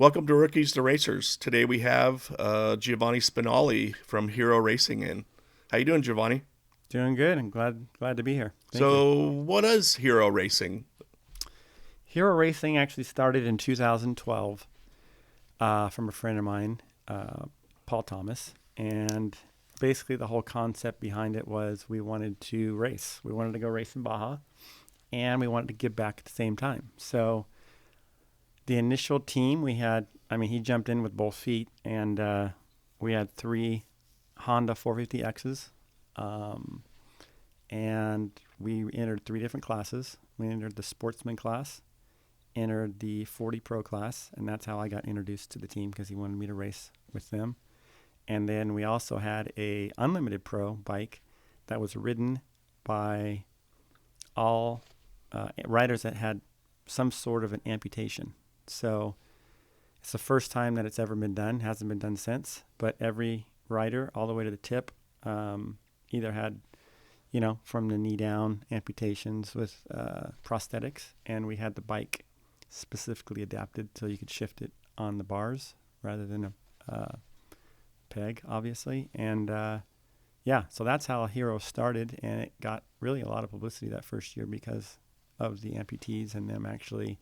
Welcome to Rookies to Racers. Today we have Giovanni Spinali from Hero Racing in. How you doing, Giovanni? Doing good. I'm glad to be here. Thank you. So, what is Hero Racing? Hero Racing actually started in 2012 from a friend of mine, Paul Thomas, and basically the whole concept behind it was we wanted to race. We wanted to go race in Baja, and we wanted to give back at the same time. So the initial team we had, he jumped in with both feet, and we had three Honda 450Xs. And we entered three different classes. We entered the sportsman class, entered the 40 pro class, and that's how I got introduced to the team because he wanted me to race with them. And then we also had a unlimited pro bike that was ridden by all riders that had some sort of an amputation. So it's the first time that it's ever been done. Hasn't been done since. But every rider, all the way to the tip, either had from the knee down amputations with prosthetics, and we had the bike specifically adapted so you could shift it on the bars rather than a peg, obviously. And so that's how Hero started, and it got really a lot of publicity that first year because of the amputees and them actually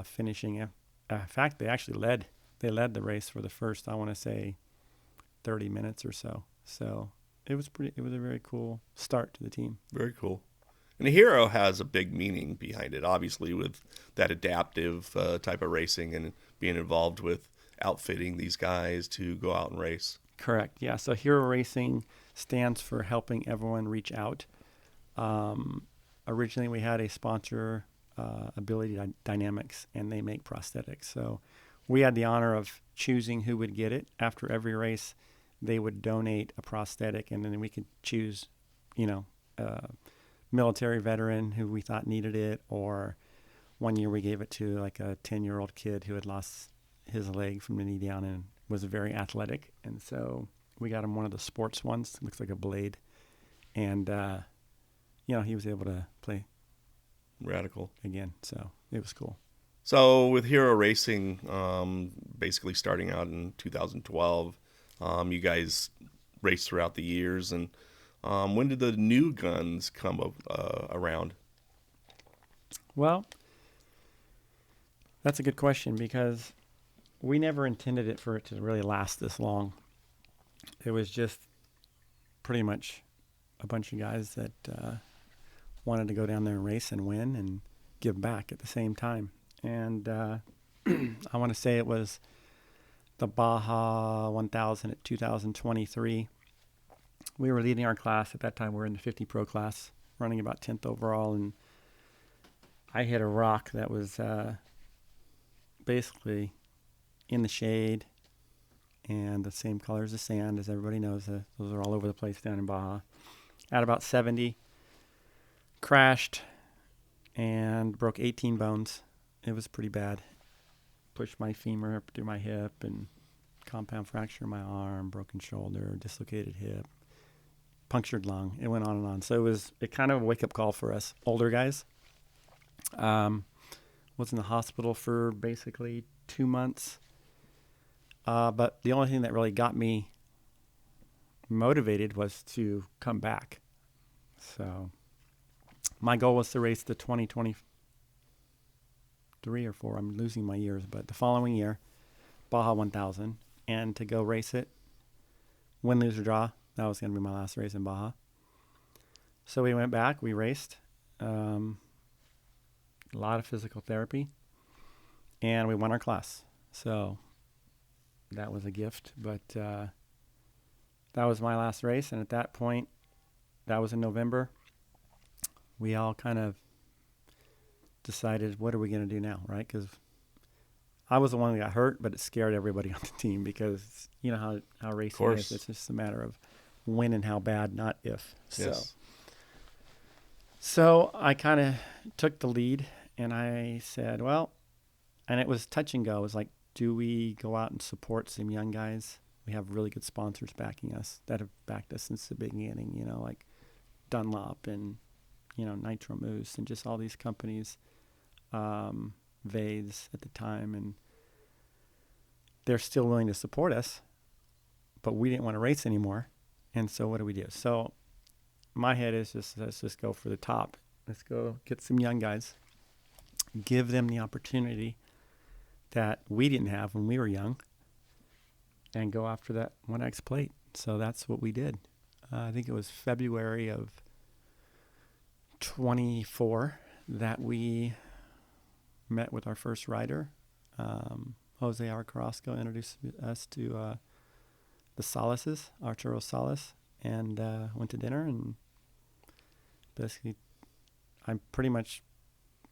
finishing. In fact, they actually led the race for the first, I want to say, 30 minutes or so. So it was a very cool start to the team. Very cool. And a hero has a big meaning behind it, obviously, with that adaptive type of racing and being involved with outfitting these guys to go out and race. Correct. Yeah. So Hero Racing stands for helping everyone reach out. Originally, we had a sponsor, Ability Dynamics, and they make prosthetics. So we had the honor of choosing who would get it. After every race, they would donate a prosthetic, and then we could choose, a military veteran who we thought needed it, or one year we gave it to like a 10-year-old kid who had lost his leg from the knee down and was very athletic. And so we got him one of the sports ones. It looks like a blade. And, he was able to play Radical. again. So it was cool. So with Hero Racing, basically starting out in 2012, you guys raced throughout the years, and when did the new guns come around? Well, that's a good question because we never intended it for it to really last this long. It was just pretty much a bunch of guys that wanted to go down there and race and win and give back at the same time. And I want to say it was the Baja 1000 at 2023. We were leading our class at that time. We were in the 50 pro class, running about 10th overall, and I hit a rock that was basically in the shade and the same color as the sand, as everybody knows. Those are all over the place down in Baja. At about 70, crashed and broke 18 bones. It was pretty bad. Pushed my femur up through my hip and compound fracture in my arm, broken shoulder, dislocated hip, punctured lung. It went on and on. So it kind of a wake-up call for us older guys. Was in the hospital for basically 2 months. But the only thing that really got me motivated was to come back. So my goal was to race the 2023 or 4. I'm losing my years, but the following year, Baja 1000, and to go race it, win, lose, or draw. That was going to be my last race in Baja. So we went back, we raced, a lot of physical therapy, and we won our class. So that was a gift, but that was my last race. And at that point, that was in November, we all kind of decided, what are we going to do now, right? Because I was the one that got hurt, but it scared everybody on the team because you know how racing is. It's just a matter of when and how bad, not if. Yes. So I kind of took the lead, and I said, well, and it was touch and go. It was like, do we go out and support some young guys? We have really good sponsors backing us that have backed us since the beginning, like Dunlop and, Nitro Moose and just all these companies, Vades at the time. And they're still willing to support us, but we didn't want to race anymore. And so what do we do? So my head is just, let's just go for the top. Let's go get some young guys, give them the opportunity that we didn't have when we were young, and go after that 1X plate. So that's what we did. I think it was February of 24 that we met with our first rider. Jose R. Carrasco introduced us to the Solaces, Arturo Salas, and went to dinner. And basically, I pretty much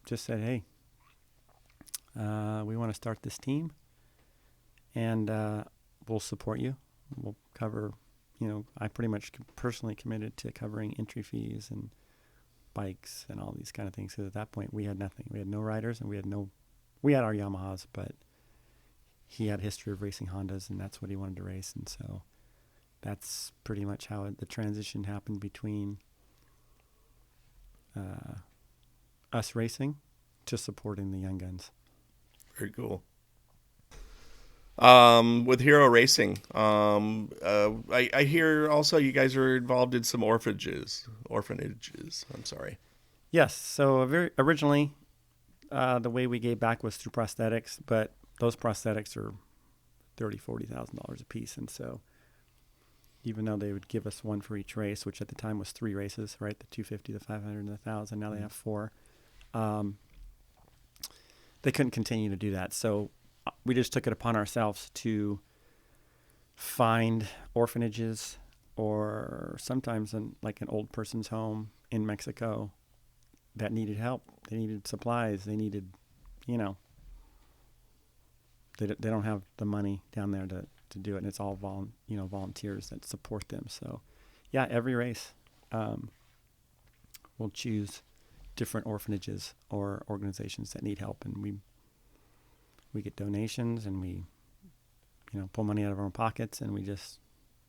just said, hey, we want to start this team, and we'll support you. We'll cover, I pretty much personally committed to covering entry fees and bikes and all these kind of things. Because at that point, we had nothing. We had no riders, and we had our Yamahas, but he had a history of racing Hondas, and that's what he wanted to race. And so that's pretty much how the transition happened between us racing to supporting the young guns. Very cool. With Hero Racing, I hear also you guys are involved in some orphanages. I'm sorry. Yes. So originally, the way we gave back was through prosthetics, but those prosthetics are $30,000-$40,000 a piece, and so even though they would give us one for each race, which at the time was 3 races, right? The 250, the 500, and the 1,000. Now they have 4. They couldn't continue to do that, so we just took it upon ourselves to find orphanages, or sometimes like an old person's home in Mexico that needed help. They needed supplies. They needed, they don't have the money down there to do it, and it's all volunteers that support them. So, yeah, every race we'll choose different orphanages or organizations that need help, and we get donations, and we pull money out of our own pockets, and we just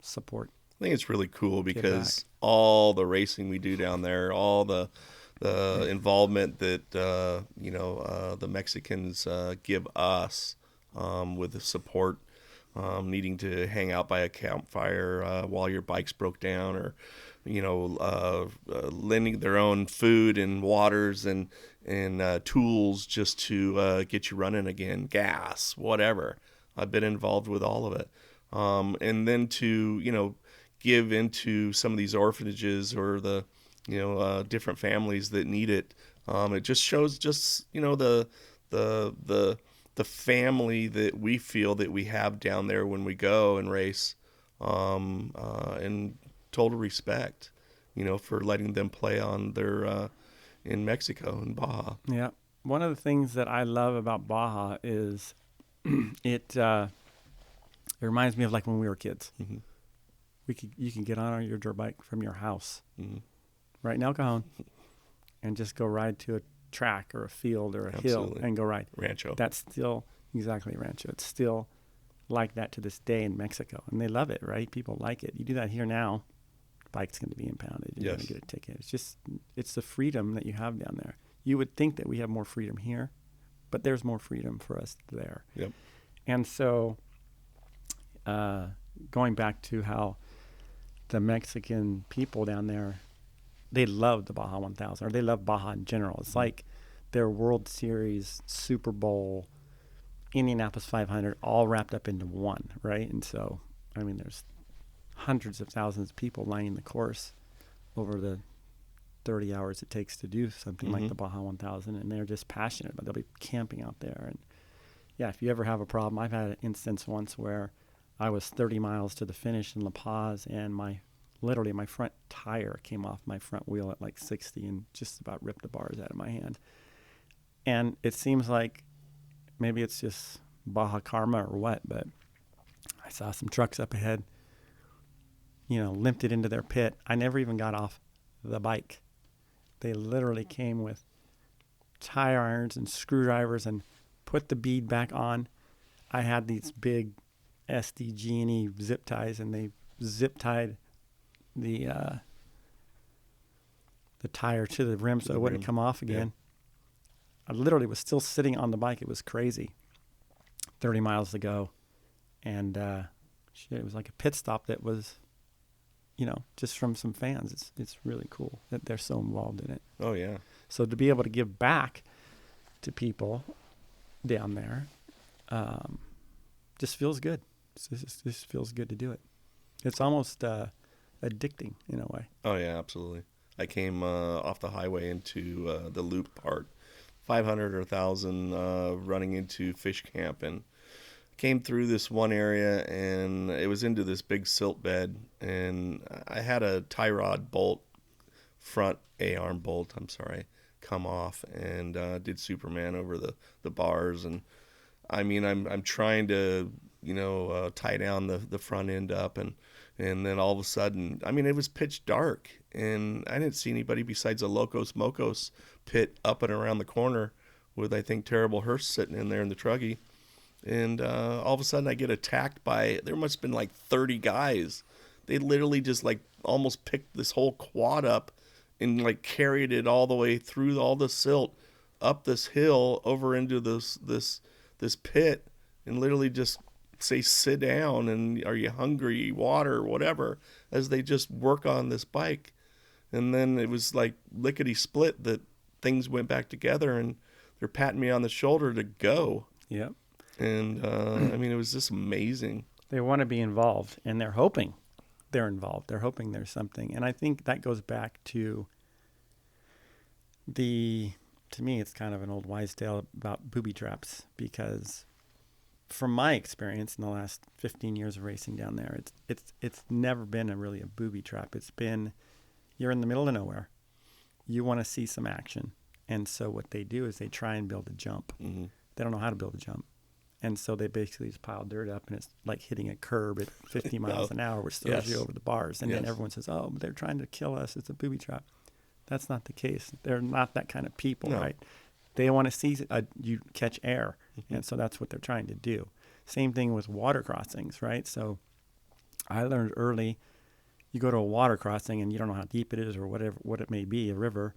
support. I think it's really cool because all the racing we do down there, all the involvement that the Mexicans give us with the support, needing to hang out by a campfire while your bike's broke down, or lending their own food and waters and tools just to get you running again, gas, whatever. I've been involved with all of it, and then to give into some of these orphanages or the different families that need it. It just shows the family that we feel that we have down there when we go and race, and total respect, for letting them play on their in Mexico and Baja. Yeah, one of the things that I love about Baja is it reminds me of like when we were kids. Mm-hmm. You can get on your dirt bike from your house, mm-hmm. right in El Cajon, and just go ride to a track or a field or a hill and go ride. Rancho. That's still exactly Rancho. It's still like that to this day in Mexico, and they love it, right? People like it. You do that here now, bike's going to be impounded. You're going to get a ticket. It's the freedom that you have down there. You would think that we have more freedom here, but there's more freedom for us there. Yep. And so, going back to how the Mexican people down there, they love the Baja 1000, or they love Baja in general. It's like their World Series, Super Bowl, Indianapolis 500, all wrapped up into one, right? And so, there's hundreds of thousands of people lining the course over the 30 hours it takes to do something like the Baja 1000, and they're just passionate, but they'll be camping out there. And yeah, if you ever have a problem, I've had an instance once where I was 30 miles to the finish in La Paz, and my front tire came off my front wheel at like 60 and just about ripped the bars out of my hand. And it seems like maybe it's just Baja karma or what, but I saw some trucks up ahead, limped it into their pit. I never even got off the bike. They literally came with tire irons and screwdrivers and put the bead back on. I had these big SDG&E zip ties, and they zip tied the tire to the rim so it wouldn't come off again. Yeah. I literally was still sitting on the bike. It was crazy. 30 miles to go. And shit, it was like a pit stop that was, just from some fans. It's really cool that they're so involved in it. Oh yeah. So to be able to give back to people down there, just feels good. Just feels good to do it. It's almost addicting in a way. Oh yeah, absolutely. I came off the highway into the loop part, 500 or 1,000, running into fish camp, and came through this one area, and it was into this big silt bed, and I had a tie rod bolt, front A-arm bolt, I'm sorry, come off, and did Superman over the bars, and I mean, I'm trying to, tie down the front end up, and then all of a sudden, I mean, it was pitch dark, and I didn't see anybody besides a Locos Mocos pit up and around the corner with, I think, Terrible Hearst sitting in there in the truggy. And all of a sudden I get attacked by, there must have been like 30 guys. They literally just like almost picked this whole quad up and like carried it all the way through all the silt up this hill over into this pit, and literally just say, sit down, and are you hungry, water, whatever, as they just work on this bike. And then it was like lickety split that things went back together, and they're patting me on the shoulder to go. Yep. And I mean, it was just amazing. They want to be involved, and they're hoping they're involved. They're hoping there's something. And I think that goes back to to me, it's kind of an old wives' tale about booby traps, because from my experience in the last 15 years of racing down there, it's never been really a booby trap. It's been, you're in the middle of nowhere. You want to see some action. And so what they do is they try and build a jump. Mm-hmm. They don't know how to build a jump. And so they basically just pile dirt up, and it's like hitting a curb at 50 miles an hour, which throws you over the bars. And then everyone says, oh, but they're trying to kill us. It's a booby trap. That's not the case. They're not that kind of people, right? They want to see you catch air. Mm-hmm. And so that's what they're trying to do. Same thing with water crossings, right? So I learned early, you go to a water crossing and you don't know how deep it is or whatever, what it may be, a river,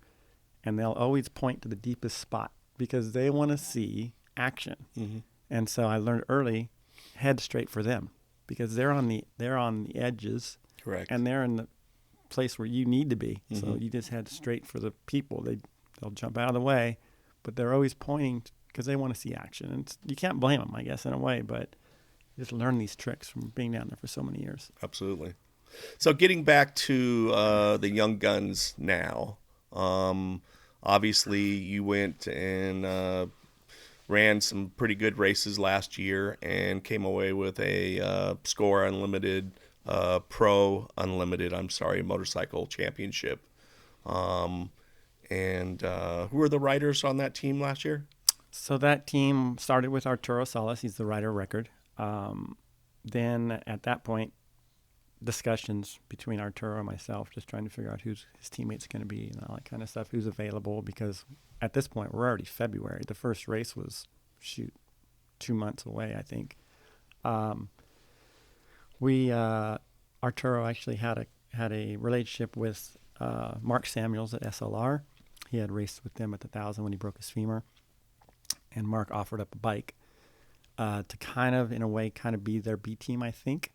and they'll always point to the deepest spot because they want to see action. Mm-hmm. And so I learned early, head straight for them, because they're on the edges. Correct. And they're in the place where you need to be. Mm-hmm. So you just head straight for the people. They'll jump out of the way, but they're always pointing because they want to see action. And you can't blame them, I guess, in a way, but you just learn these tricks from being down there for so many years. Absolutely. So getting back to the young guns now, obviously you went and ran some pretty good races last year and came away with a Score Unlimited, Pro Unlimited, motorcycle championship. And who were the riders on that team last year? So that team started with Arturo Salas. He's the rider of record. Then at that point, discussions between Arturo and myself, just trying to figure out who's his teammate's going to be and all that kind of stuff, who's available, because at this point, we're already February. The first race was, 2 months away, I think. Arturo actually had a relationship with Mark Samuels at SLR. He had raced with them at the 1,000 when he broke his femur. And Mark offered up a bike to kind of be their B team, I think.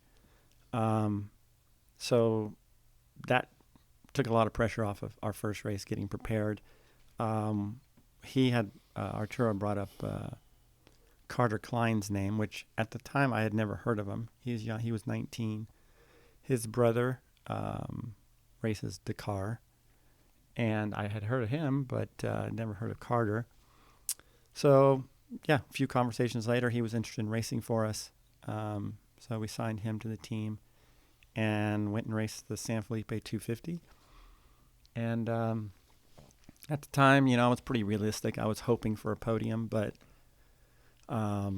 So that took a lot of pressure off of our first race, getting prepared. Arturo brought up Carter Klein's name, which at the time I had never heard of him. He was young. He was 19. His brother races Dakar, and I had heard of him, but never heard of Carter. So, a few conversations later, he was interested in racing for us. So we signed him to the team and went and raced the San Felipe 250. And at the time, I was pretty realistic. I was hoping for a podium, but I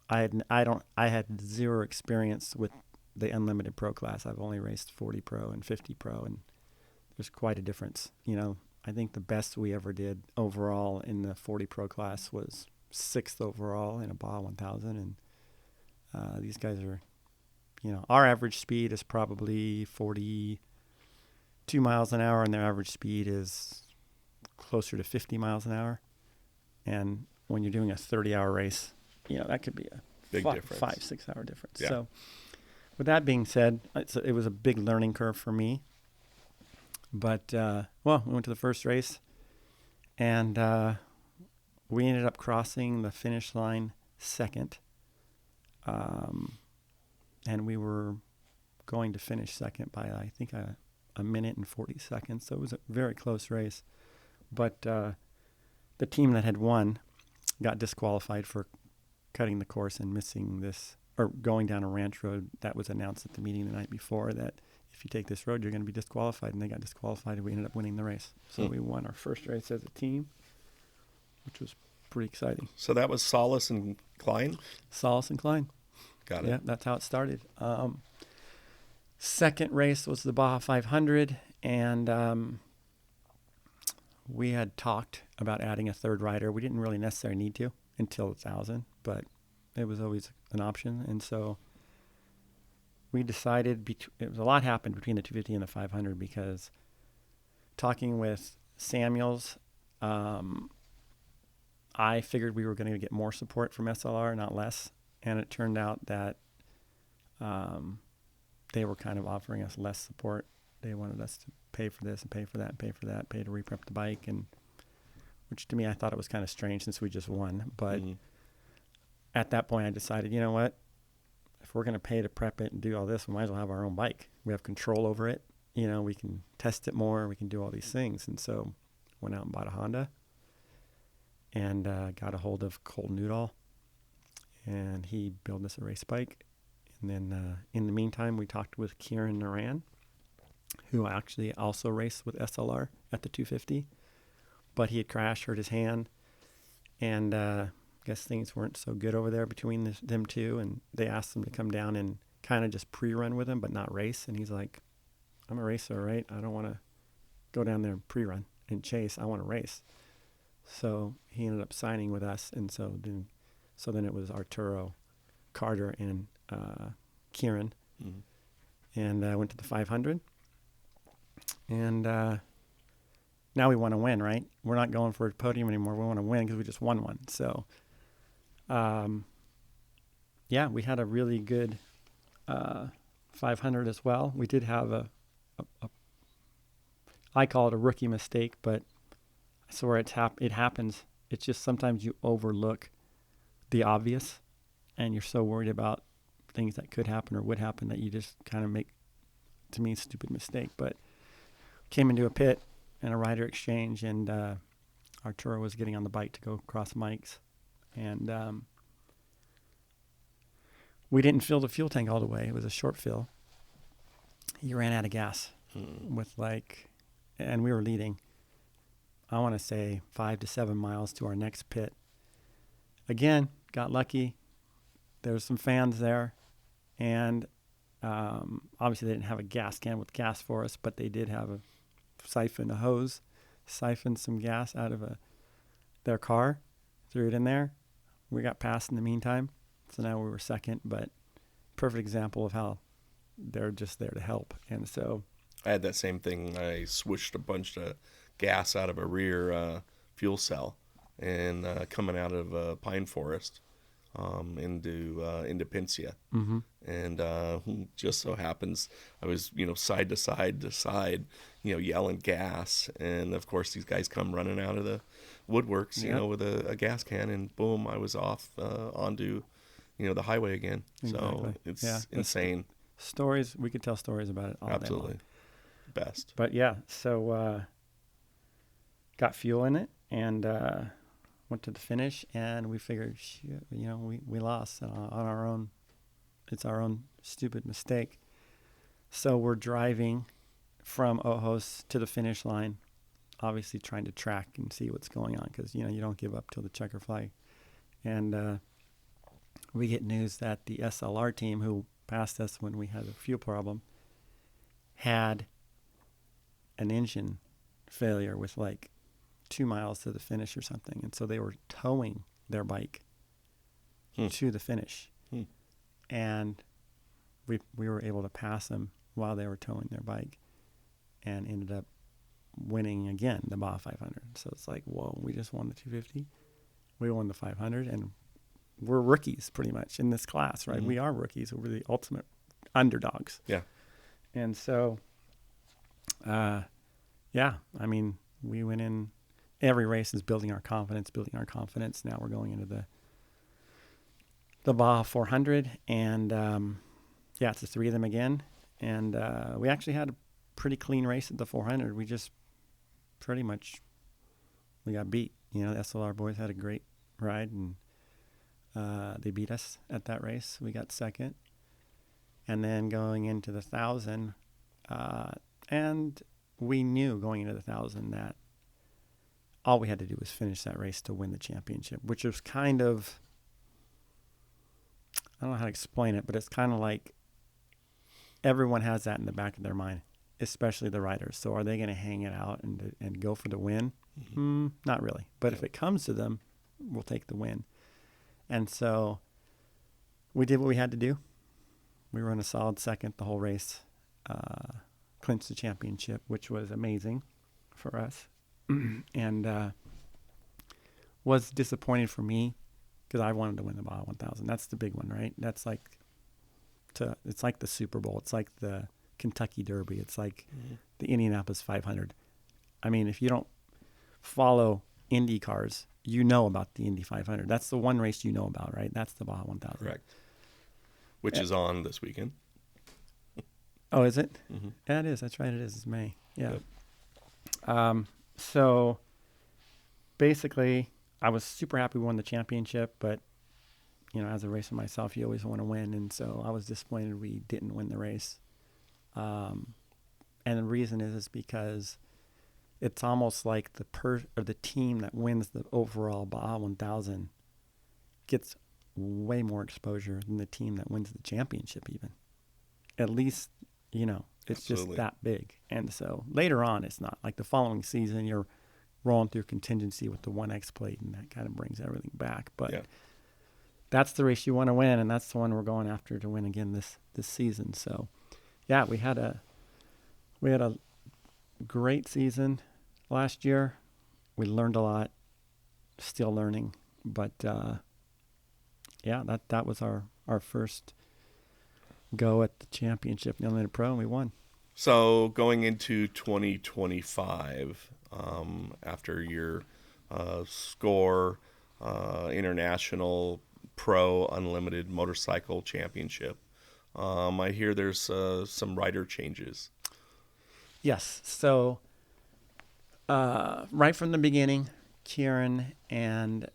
had zero experience with the Unlimited Pro class. I've only raced 40 Pro and 50 Pro, and there's quite a difference. I think the best we ever did overall in the 40 Pro class was 6th overall in a Baja 1000, and these guys are, our average speed is probably 42 miles an hour, and their average speed is closer to 50 miles an hour. And when you're doing a 30-hour race, that could be a Big difference. 5-6 hour difference. Yeah. So with that being said, it was a big learning curve for me. But, we went to the first race, and we ended up crossing the finish line second. And we were going to finish second by, I think, a minute and 40 seconds. So it was a very close race. But the team that had won got disqualified for cutting the course and missing this, or going down a ranch road that was announced at the meeting the night before, that if you take this road, you're going to be disqualified. And they got disqualified, and we ended up winning the race. So we won our first race as a team, which was pretty exciting. So that was Solace and Klein? Solace and Klein. Got it. Yeah, that's how it started. Second race was the Baja 500, and we had talked about adding a third rider. We didn't really necessarily need to until 1,000, but it was always an option. And so we decided, it was a lot happened between the 250 and the 500, because talking with Samuels, I figured we were going to get more support from SLR, not less. And it turned out that they were kind of offering us less support. They wanted us to pay for this and pay for that and pay for that, pay to reprep the bike, and which to me, I thought it was kind of strange since we just won. But at that point, I decided, you know what? If we're going to pay to prep it and do all this, we might as well have our own bike. We have control over it. You know, we can test it more. We can do all these things. And so went out and bought a Honda and got a hold of Cole Newdall. And he built us a race bike. And then in the meantime, we talked with Kieran Naran, who actually also raced with SLR at the 250. But he had crashed, hurt his hand. And I guess things weren't so good over there between them two. And they asked him to come down and kind of just pre-run with him, but not race. And he's like, I'm a racer, right? I don't want to go down there and pre-run and chase. I want to race. So he ended up signing with us. And so then it was Arturo, Carter, and Kieran. And I went to the 500. And now we want to win, right? We're not going for a podium anymore. We want to win because we just won one. So, we had a really good 500 as well. We did have a I call it a rookie mistake, but I swear it happens. It's just sometimes you overlook the obvious, and you're so worried about things that could happen or would happen that you just kind of make, to me, a stupid mistake. But came into a pit and a rider exchange, and Arturo was getting on the bike to go across mics, and we didn't fill the fuel tank all the way. It was a short fill. He ran out of gas and we were leading, I want to say 5 to 7 miles to our next pit. Again, got lucky. There were some fans there, and obviously they didn't have a gas can with gas for us, but they did have a hose, siphoned some gas out of their car, threw it in there. We got passed in the meantime, so now we were second, but perfect example of how they're just there to help. And so I had that same thing. I swished a bunch of gas out of a rear fuel cell and coming out of pine forest into Pincia. And just so happens I was, side to side, yelling gas. And of course these guys come running out of the woodworks, with a gas can, and boom, I was off onto, the highway again. Exactly. So it's insane. Stories, we could tell stories about it all Absolutely. day long. Best. But so got fuel in it and went to the finish, and we figured, we lost on our own. It's our own stupid mistake. So we're driving from Ojos to the finish line, obviously trying to track and see what's going on, because, you don't give up till the checker flag. And we get news that the SLR team, who passed us when we had a fuel problem, had an engine failure with 2 miles to the finish or something. And so they were towing their bike to the finish. And we were able to pass them while they were towing their bike, and ended up winning again the Baja 500. So it's whoa, we just won the 250. We won the 500, and we're rookies pretty much in this class, right? Mm-hmm. We are rookies. We're the ultimate underdogs. Yeah. And so, yeah, I mean, we went in. Every race is building our confidence. Now we're going into the Baja 400, and yeah, it's the three of them again. And we actually had a pretty clean race at the 400. We just pretty much we got beat. The SLR boys had a great ride, and they beat us at that race. We got second. And then going into the 1,000, and we knew going into the 1,000 that all we had to do was finish that race to win the championship, which was kind of, I don't know how to explain it, but it's kind of like everyone has that in the back of their mind, especially the riders. So are they going to hang it out and go for the win? Mm-hmm. Not really. But if it comes to them, we'll take the win. And so we did what we had to do. We were in a solid second the whole race, clinched the championship, which was amazing for us. And was disappointed for me because I wanted to win the Baja 1000. That's the big one, right? That's like it's like the Super Bowl. It's like the Kentucky Derby. It's like the Indianapolis 500. I mean, if you don't follow Indy cars, you know about the Indy 500. That's the one race you know about, right? That's the Baja 1000. Correct. Which is on this weekend. Oh, is it? Mm-hmm. Yeah, it is. That's right. It is. It's May. Yeah. Yep. So basically, I was super happy we won the championship, but as a racer myself, you always want to win, and so I was disappointed we didn't win the race. And the reason is because it's almost like the team that wins the overall Baja 1000 gets way more exposure than the team that wins the championship even. At least, it's Absolutely. just that big. And so later on, it's not. Like the following season, you're rolling through contingency with the 1X plate, and that kind of brings everything back. But that's the race you want to win, and that's the one we're going after to win again this season. So, yeah, we had a great season last year. We learned a lot, still learning. But, yeah, that was our first go at the championship, the Unlimited Pro, and we won. So going into 2025, after your SCORE International Pro Unlimited Motorcycle Championship, I hear there's some rider changes. Yes. So right from the beginning, Kieran and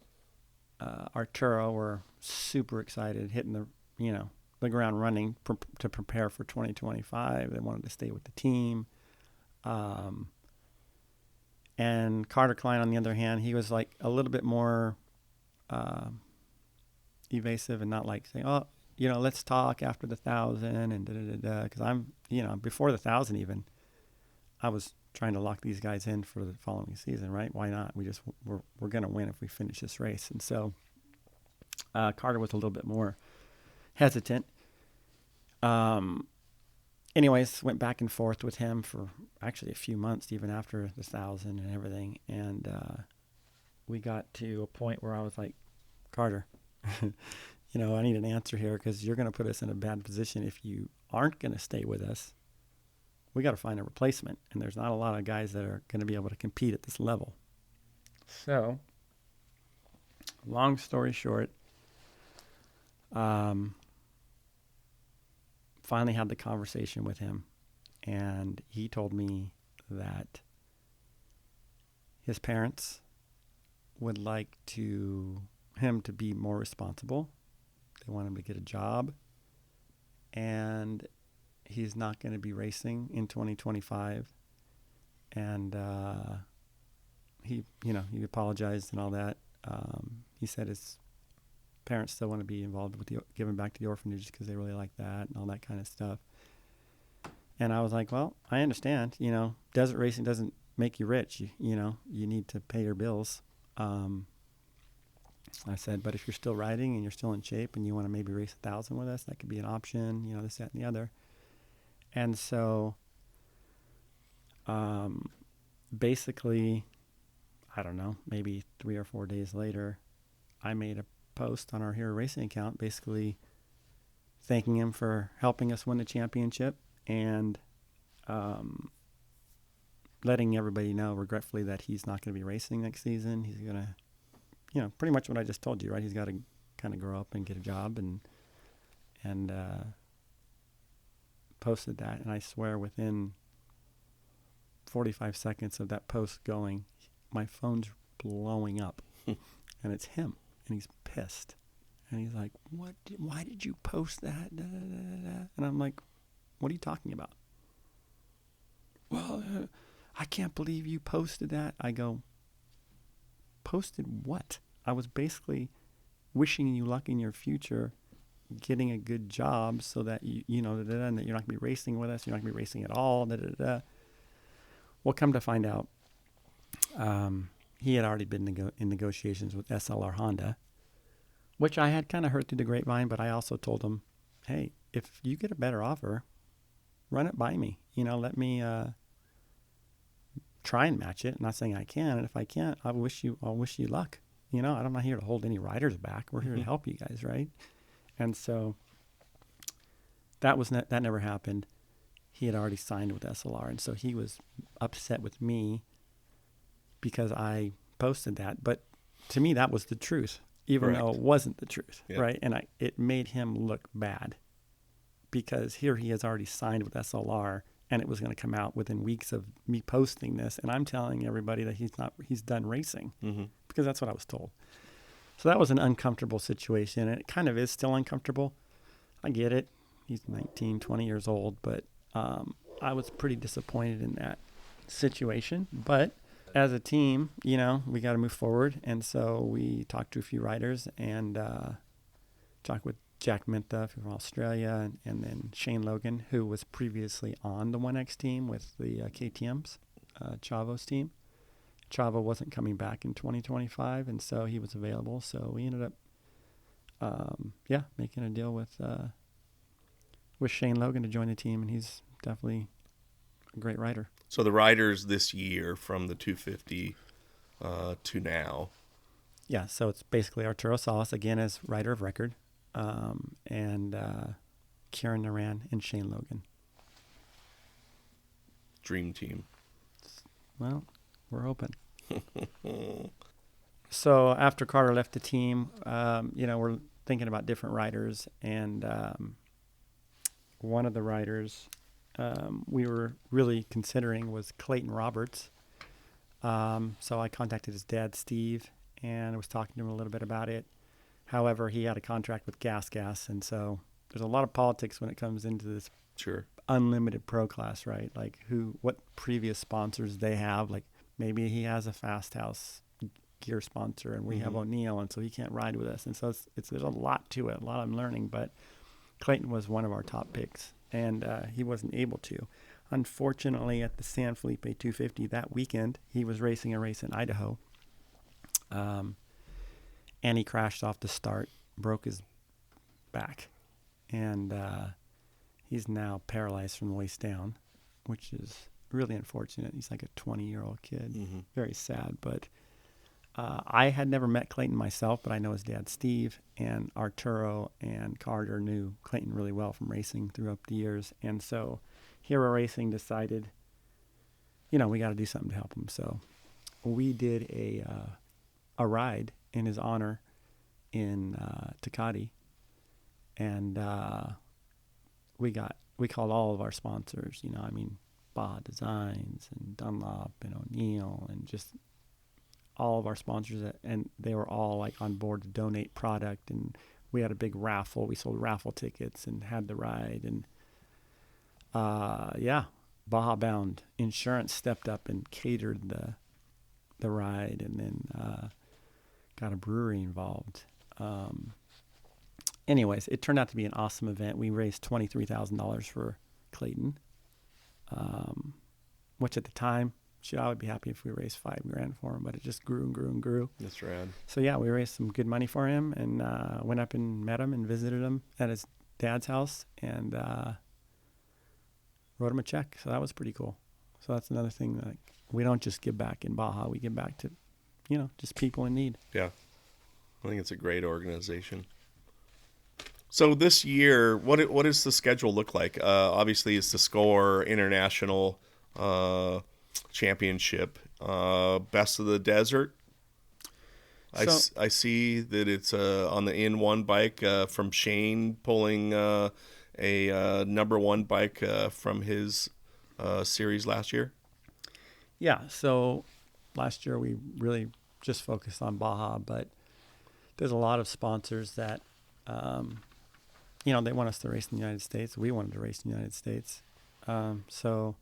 Arturo were super excited, hitting the ground running to prepare for 2025. They wanted to stay with the team. And Carter Klein, on the other hand, he was like a little bit more evasive and not like saying, oh, let's talk after the 1,000 and da-da-da-da. Because I'm, before the 1,000 even, I was trying to lock these guys in for the following season, right? Why not? We're going to win if we finish this race. And so Carter was a little bit more hesitant. Anyways, went back and forth with him for actually a few months, even after the 1,000 and everything. And we got to a point where I was like, Carter, I need an answer here because you're going to put us in a bad position if you aren't going to stay with us. We got to find a replacement, and there's not a lot of guys that are going to be able to compete at this level. So, long story short, finally had the conversation with him, and he told me that his parents would like him to be more responsible. They want him to get a job, and he's not going to be racing in 2025. And he apologized and all that. He said his parents still want to be involved with giving back to the orphanage because they really like that and all that kind of stuff. And I was like, well, I understand. Desert racing doesn't make you rich. You need to pay your bills. I said, but if you're still riding and you're still in shape and you want to maybe race 1,000 with us, that could be an option. This, that, and the other. And so, basically, I don't know, maybe 3 or 4 days later, I made a post on our Hero Racing account, basically thanking him for helping us win the championship and letting everybody know regretfully that he's not going to be racing next season. He's going to, pretty much what I just told you, right? He's got to kind of grow up and get a job and posted that. And I swear within 45 seconds of that post going, my phone's blowing up and it's him and he's pissed. And he's like, why did you post that? Da, da, da, da. And I'm like, what are you talking about? Well, I can't believe you posted that. I go, posted what? I was basically wishing you luck in your future, getting a good job so that and that you're not going to be racing with us. You're not going to be racing at all. Da, da, da. Well, come to find out, he had already been in negotiations with SLR Honda, which I had kind of heard through the grapevine, but I also told him, hey, if you get a better offer, run it by me. Let me try and match it. I'm not saying I can, and if I can't, I'll wish you luck. I'm not here to hold any riders back. We're here to help you guys, right? And so that never happened. He had already signed with SLR, and so he was upset with me because I posted that. But to me, that was the truth, even though it wasn't the truth, right? And it made him look bad because here he has already signed with SLR, and it was going to come out within weeks of me posting this, and I'm telling everybody that he's done racing because that's what I was told. So that was an uncomfortable situation, and it kind of is still uncomfortable. I get it. He's 19, 20 years old, but I was pretty disappointed in that situation. But as a team, we got to move forward, and so we talked to a few riders and talked with Jack Mintha from Australia, and then Shane Logan, who was previously on the 1X team with the KTM's, Chavo's team. Chavo wasn't coming back in 2025, and so he was available. So we ended up, making a deal with Shane Logan to join the team, and he's definitely a great rider. So the riders this year from the 250 to now. Yeah, so it's basically Arturo Salas, again, as rider of record. And Kieran Naran and Shane Logan. Dream team. Well, we're hoping. So after Carter left the team, we're thinking about different riders, and one of the riders we were really considering was Clayton Roberts. So I contacted his dad, Steve, and I was talking to him a little bit about it. However, he had a contract with Gas, and so there's a lot of politics when it comes into this unlimited pro class, right? Like what previous sponsors they have. Like maybe he has a Fast House gear sponsor, and we have O'Neill, and so he can't ride with us. And so there's a lot to it, a lot I'm learning. But Clayton was one of our top picks, and he wasn't able to. Unfortunately, at the San Felipe 250 that weekend, he was racing a race in Idaho. And he crashed off the start, broke his back, and he's now paralyzed from the waist down, which is really unfortunate. He's like a 20-year-old kid. Very sad. But I had never met Clayton myself, but I know his dad, Steve, and Arturo and Carter knew Clayton really well from racing throughout the years. And so Hero Racing decided, we got to do something to help him. So we did a ride in his honor in Tecate, and we called all of our sponsors, Baja Designs and Dunlop and O'Neill and just all of our sponsors, and they were all like on board to donate product, and we had a big raffle. We sold raffle tickets and had the ride, and Baja Bound Insurance stepped up and catered the ride, and then got a brewery involved. Anyways, it turned out to be an awesome event. We raised $23,000 for Clayton, which at the time, I would be happy if we raised $5,000 for him, but it just grew and grew and grew. That's rad. So we raised some good money for him, and went up and met him and visited him at his dad's house, and wrote him a check. So that was pretty cool. So that's another thing that we don't just give back in Baja. We give back to, just people in need. Yeah. I think it's a great organization. So this year, what does the schedule look like? Obviously, it's the Score International uh, Championship, Best of the Desert. So I see that it's on the N1 bike from Shane pulling a number one bike from his series last year. yeah, so last year we really just focused on Baja, but there's a lot of sponsors that, um, they want us to race in the United States. We wanted to race in the United States. So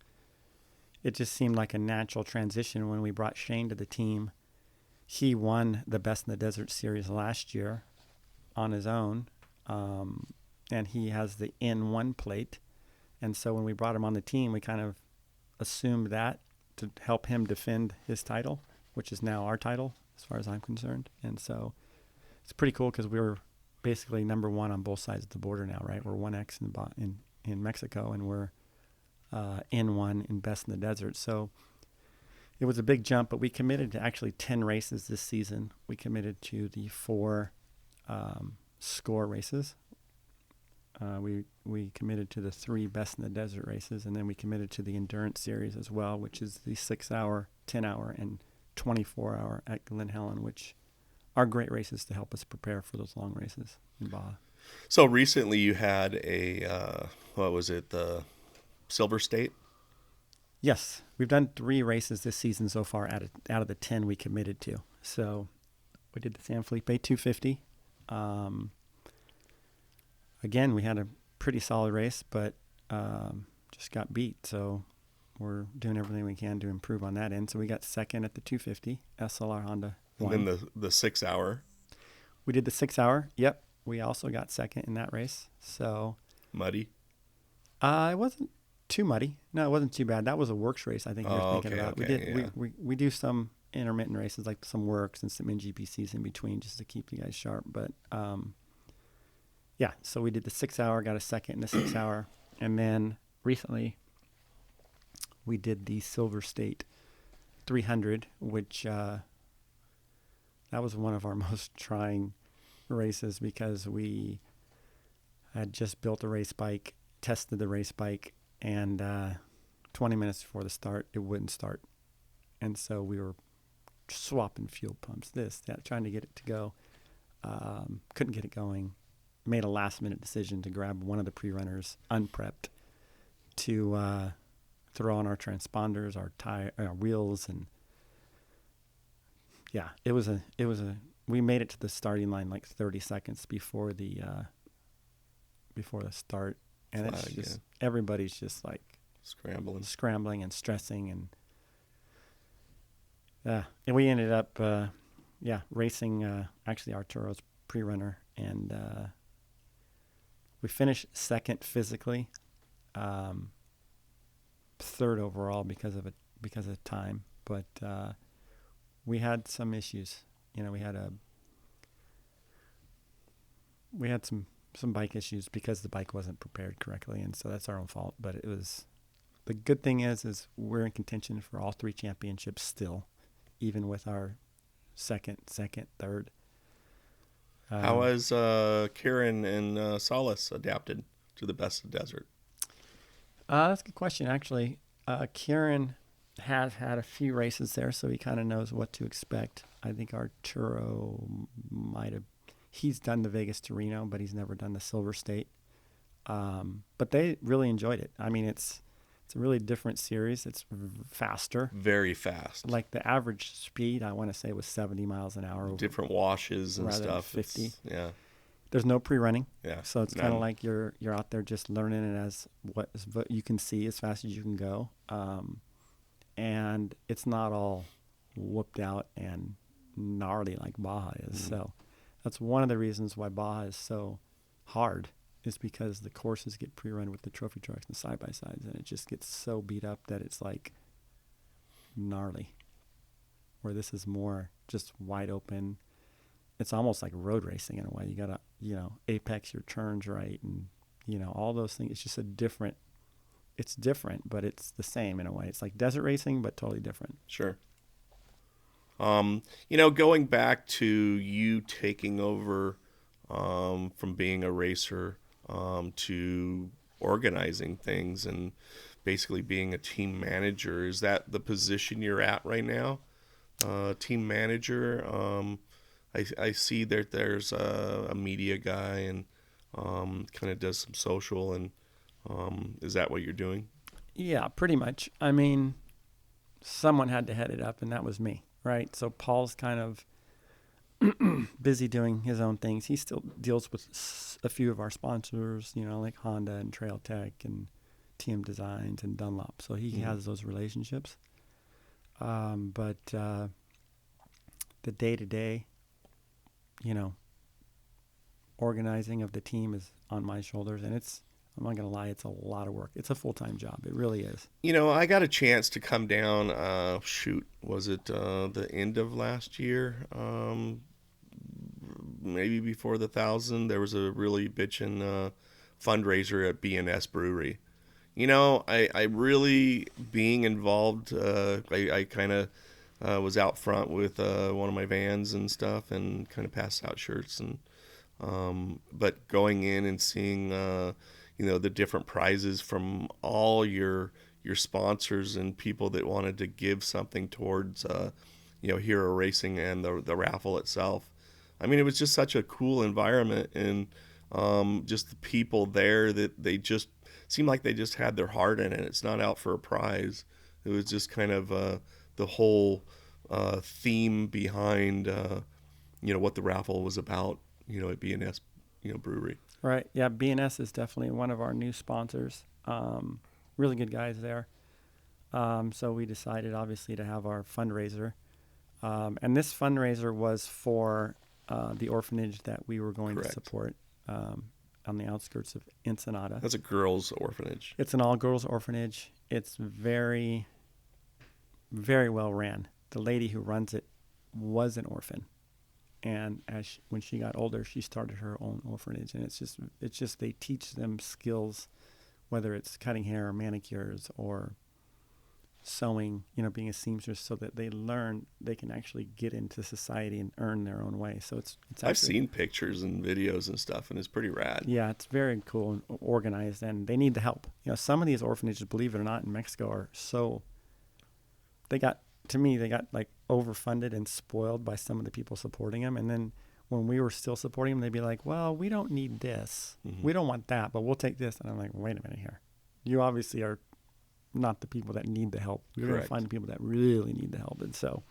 it just seemed like a natural transition when we brought Shane to the team. He won the Best in the Desert series last year on his own, and he has the N1 plate. And so when we brought him on the team, we kind of assumed that to help him defend his title, which is now our title as far as I'm concerned. And so it's pretty cool because we were basically number one on both sides of the border now, right? We're 1X in Mexico, and we're N1 in Best in the Desert. So it was a big jump, but we committed to actually 10 races this season. We committed to the 4 Score races. We committed to the 3 Best in the Desert races, and then we committed to the Endurance Series as well, which is the 6-hour, 10-hour, and 24-hour at Glen Helen, which are great races to help us prepare for those long races in Baja. So recently you had a what was it, the Silver State? Yes, we've done 3 races this season so far out of the 10 we committed to. So we did the San Felipe 250. Again, we had a pretty solid race, but just got beat. So we're doing everything we can to improve on that end. So we got second at the 250. SLR Honda won. And then the 6-hour. We did the 6-hour. Yep. We also got second in that race. So Muddy. it wasn't too muddy. No, it wasn't too bad. That was a works race, I think you're thinking about. We do some intermittent races, like some works and some NGPCs in between just to keep you guys sharp. But yeah, so we did the 6-hour, got a second in the 6-hour. And then recently we did the Silver State 300, which that was one of our most trying races because we had just built a race bike, tested the race bike, and 20 minutes before the start, it wouldn't start. And so we were swapping fuel pumps, that, trying to get it to go. Couldn't get it going. Made a last-minute decision to grab one of the pre-runners, unprepped, to throw on our transponders, our wheels, and yeah, it was a. We made it to the starting line like 30 seconds before the start, and it's just everybody's just like scrambling and stressing, and we ended up racing actually Arturo's pre-runner, and we finished second physically, third overall because of time, but we had some issues. We had some bike issues because the bike wasn't prepared correctly, and so that's our own fault. But it was the good thing is we're in contention for all 3 championships still, even with our second, third. How has Kieran and Solace adapted to the Best of the Desert? That's a good question, actually. Kieran has had a few races there, so he kind of knows what to expect. I think Arturo he's done the Vegas to Reno, but he's never done the Silver State. But they really enjoyed it. I mean, it's a really different series. It's faster. Very fast. Like the average speed, I want to say, was 70 miles an hour. Different washes and rather stuff. Than 50. Yeah. There's no pre-running. Yeah. So it's kind of like you're out there just learning it as what you can see as fast as you can go. And it's not all whooped out and gnarly like Baja is. Mm-hmm. So that's one of the reasons why Baja is so hard, is because the courses get pre-run with the trophy trucks and side-by-sides, and it just gets so beat up that it's like gnarly. Where this is more just wide open. It's almost like road racing in a way. You gotta, apex your turns right, and all those things. It's just it's different, but it's the same in a way. It's like desert racing, but totally different. Sure. Going back to you taking over from being a racer to organizing things and basically being a team manager, is that the position you're at right now? Team manager. I see that there's a media guy and kind of does some social, and is that what you're doing? Yeah, pretty much. I mean, someone had to head it up, and that was me, right? So Paul's kind of busy doing his own things. He still deals with a few of our sponsors, like Honda and Trail Tech and TM Designs and Dunlop. So he has those relationships. But the day-to-day, organizing of the team is on my shoulders, and I'm not going to lie, it's a lot of work. It's a full-time job. It really is. I got a chance to come down. Was it the end of last year? Maybe before the 1,000. There was a really bitchin' fundraiser at B&S Brewery. I really being involved. I kind of was out front with one of my vans and stuff, and kind of passed out shirts and. But going in and seeing, the different prizes from all your sponsors and people that wanted to give something towards, Hero Racing and the raffle itself. I mean, it was just such a cool environment, and just the people there that they just seemed like they just had their heart in it. It's not out for a prize. It was just kind of the whole theme behind, what the raffle was about. At B&S, brewery. Right. Yeah, B&S is definitely one of our new sponsors. Really good guys there. So we decided, obviously, to have our fundraiser. And this fundraiser was for the orphanage that we were going Correct. to support on the outskirts of Ensenada. That's a girls' orphanage. It's an all-girls orphanage. It's very, very well ran. The lady who runs it was an orphan. And when she got older, she started her own orphanage, and it's just they teach them skills, whether it's cutting hair, or manicures, or sewing, being a seamstress, so that they learn they can actually get into society and earn their own way. So it's actually, I've seen pictures and videos and stuff, and it's pretty rad. Yeah, it's very cool and organized, and they need the help. Some of these orphanages, believe it or not, in Mexico are so they got like overfunded and spoiled by some of the people supporting them. And then when we were still supporting them, they'd be like, well, we don't need this. Mm-hmm. We don't want that, but we'll take this. And I'm like, wait a minute here. You obviously are not the people that need the help. You're going to find the people that really need the help. And so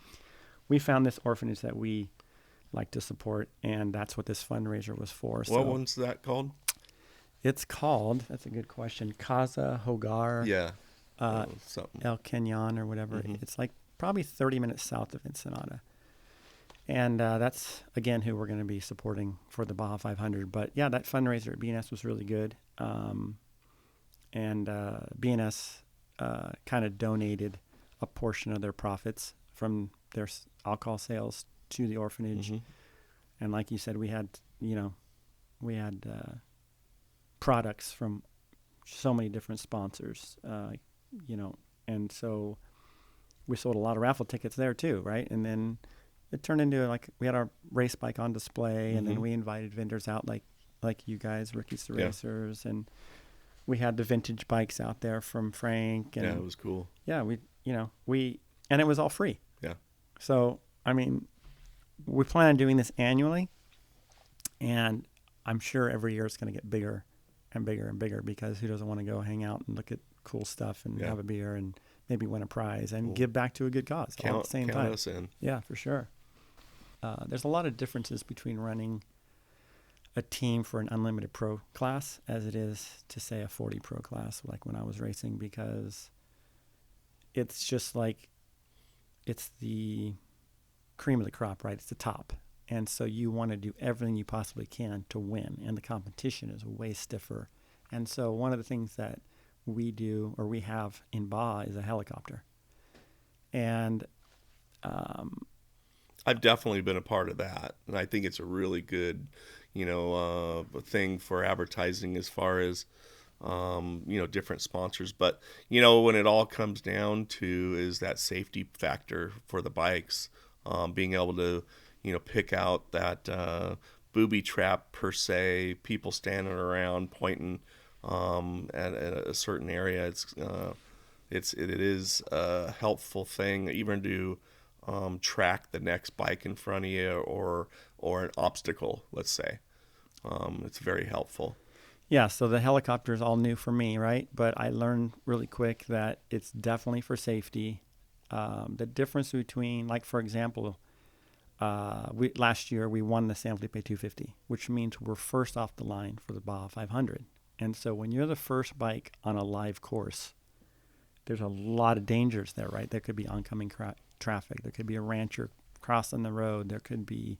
we found this orphanage that we like to support, and that's what this fundraiser was for. What one's that called? It's called, that's a good question, Casa Hogar. Yeah. El Canyon or whatever. Mm-hmm. It's like probably 30 minutes south of Ensenada. And that's, again, who we're going to be supporting for the Baja 500. But, yeah, that fundraiser at B&S was really good. And B&S kind of donated a portion of their profits from their alcohol sales to the orphanage. Mm-hmm. And like you said, we had products from so many different sponsors, and so we sold a lot of raffle tickets there too, right? And then it turned into, like, we had our race bike on display, and then we invited vendors out like you guys, Ricky's the Racers, and we had the vintage bikes out there from Frank. And yeah, it was cool. Yeah, and it was all free. Yeah. So, I mean, we plan on doing this annually, and I'm sure every year it's going to get bigger and bigger and bigger, because who doesn't want to go hang out and look at cool stuff and have a beer and maybe win a prize and give back to a good cause all at the same time. Count us in. Yeah, for sure. There's a lot of differences between running a team for an unlimited pro class as it is to, say, a 40 pro class, like when I was racing, because it's just like, it's the cream of the crop, right? It's the top. And so you want to do everything you possibly can to win, and the competition is way stiffer. And so one of the things that we do, or we have in Baja, is a helicopter. And I've definitely been a part of that, and I think it's a really good, thing for advertising as far as, different sponsors. But, when it all comes down to is that safety factor for the bikes. being able to, pick out that booby trap per se, people standing around pointing at a certain area. It is a helpful thing, even to track the next bike in front of you, or an obstacle, let's say. It's very helpful. Yeah, so the helicopter is all new for me, right? But I learned really quick that it's definitely for safety. The difference between, like, for example, we last year we won the San Felipe 250, which means we're first off the line for the Baja 500. And so when you're the first bike on a live course, there's a lot of dangers there, right? There could be oncoming traffic. There could be a rancher crossing the road. There could be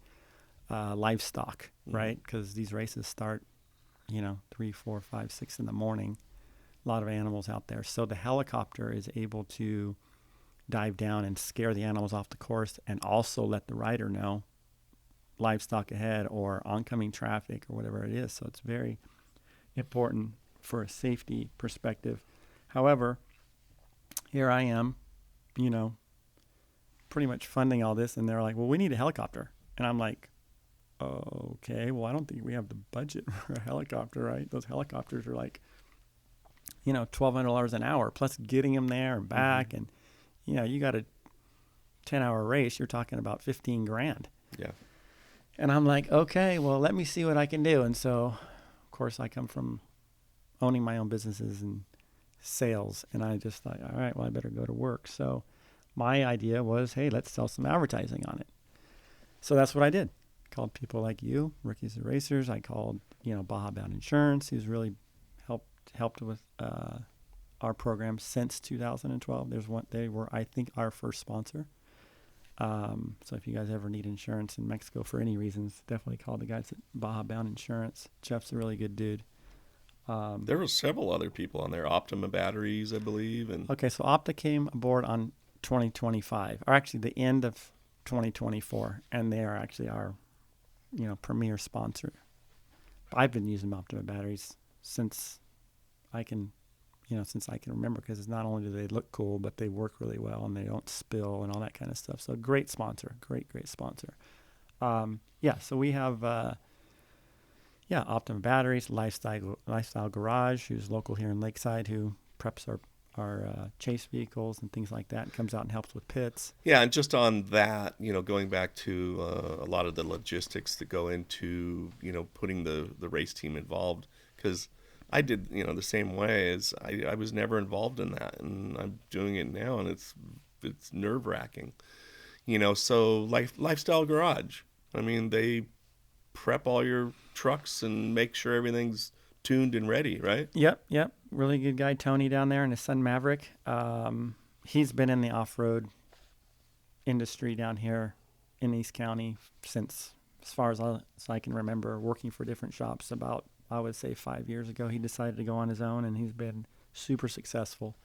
livestock, right? Because these races start, 3, 4, 5, 6 in the morning. A lot of animals out there. So the helicopter is able to dive down and scare the animals off the course, and also let the rider know livestock ahead or oncoming traffic or whatever it is. So it's very important for a safety perspective. However, here I am, pretty much funding all this, and they're like, well, we need a helicopter. And I'm like, okay, well, I don't think we have the budget for a helicopter, right? Those helicopters are like, $1,200 an hour, plus getting them there and back. And, you got a 10-hour race, you're talking about 15 grand. Yeah. And I'm like, okay, well, let me see what I can do. And so, of course, I come from owning my own businesses and sales. And I just thought, all right, well, I better go to work. So my idea was, hey, let's sell some advertising on it. So that's what I did. Called people like you, Rookies and Racers. I called, Baja Bound Insurance, who's really helped with our program since 2012. They were, I think, our first sponsor. So if you guys ever need insurance in Mexico for any reasons, definitely call the guys at Baja Bound Insurance. Jeff's a really good dude. There were several other people on there. Optima Batteries, I believe. And Okay, so Opta came aboard on 2025, or actually the end of 2024, and they are actually our, premier sponsor. I've been using Optima batteries since I can remember, because it's not only do they look cool, but they work really well and they don't spill and all that kind of stuff. So great sponsor, great sponsor. So we have Optima Batteries, Lifestyle Garage, who's local here in Lakeside, who preps our chase vehicles and things like that, and comes out and helps with pits. Yeah, and just on that, going back to a lot of the logistics that go into, putting the race team involved, because I did, the same way. As I was never involved in that, and I'm doing it now, and it's nerve-wracking. So Lifestyle Garage, I mean, they prep all your trucks and make sure everything's tuned and ready, right? Yep. Really good guy, Tony, down there, and his son Maverick. He's been in the off-road industry down here in East County since, as far as I can remember, working for different shops. About, I would say, 5 years ago, he decided to go on his own, and he's been super successful.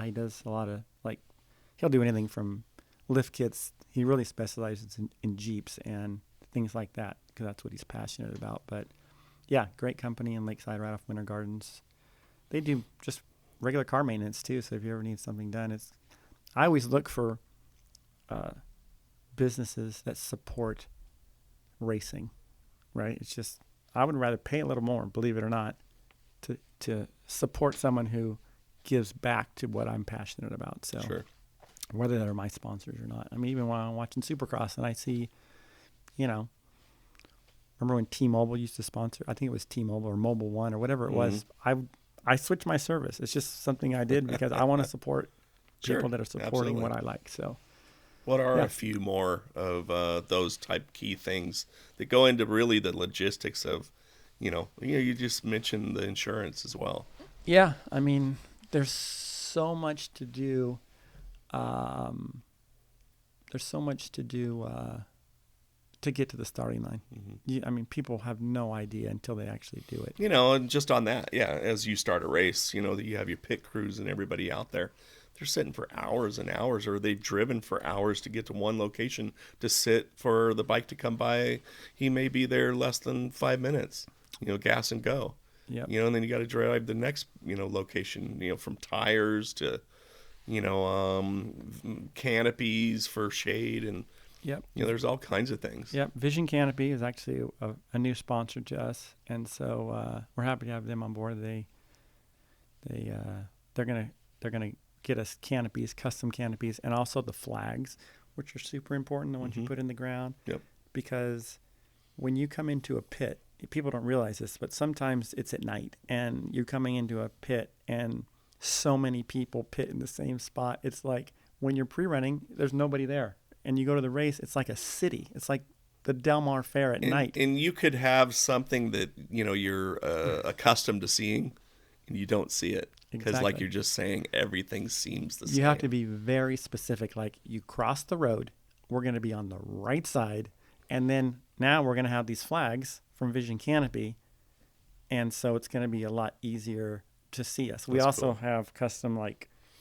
He does a lot of, he'll do anything from lift kits. He really specializes in Jeeps and things like that, because that's what he's passionate about. But yeah, great company in Lakeside, right off Winter Gardens. They do just regular car maintenance too. So if you ever need something done, I always look for businesses that support racing, right? It's just, I would rather pay a little more, believe it or not, to support someone who gives back to what I'm passionate about. So Sure. Whether they're my sponsors or not. I mean, even when I'm watching Supercross and I see, remember when T-Mobile used to sponsor? I think it was T-Mobile or Mobile One or whatever it was. I switched my service. It's just something I did because I want to support people that are supporting Absolutely. what I like. So, What are a few more of those type key things that go into really the logistics of, you just mentioned the insurance as well. yeah, I mean, there's so much to do. To get to the starting line. I mean, people have no idea until they actually do it. And just on that, as you start a race, that you have your pit crews and everybody out there. They're sitting for hours and hours, or they've driven for hours to get to one location to sit for the bike to come by. He may be there less than 5 minutes, gas and go. Yep. And then you got to drive the next, location, from tires to, canopies for shade. And Yep. There's all kinds of things. Yep. Vision Canopy is actually a new sponsor to us, and so we're happy to have them on board. They're gonna get us canopies, custom canopies, and also the flags, which are super important, the ones you put in the ground. Yep. Because when you come into a pit, people don't realize this, but sometimes it's at night, and you're coming into a pit, and so many people pit in the same spot. It's like when you're pre-running, there's nobody there, and you go to the race, it's like a city. It's like the Del Mar Fair at night. And you could have something that you're accustomed to seeing, and you don't see it because, Exactly. like you're just saying, everything seems the same. You have to be very specific. Like, you cross the road, we're going to be on the right side, and then now we're going to have these flags from Vision Canopy, and so it's going to be a lot easier to see us. We That's also cool. have custom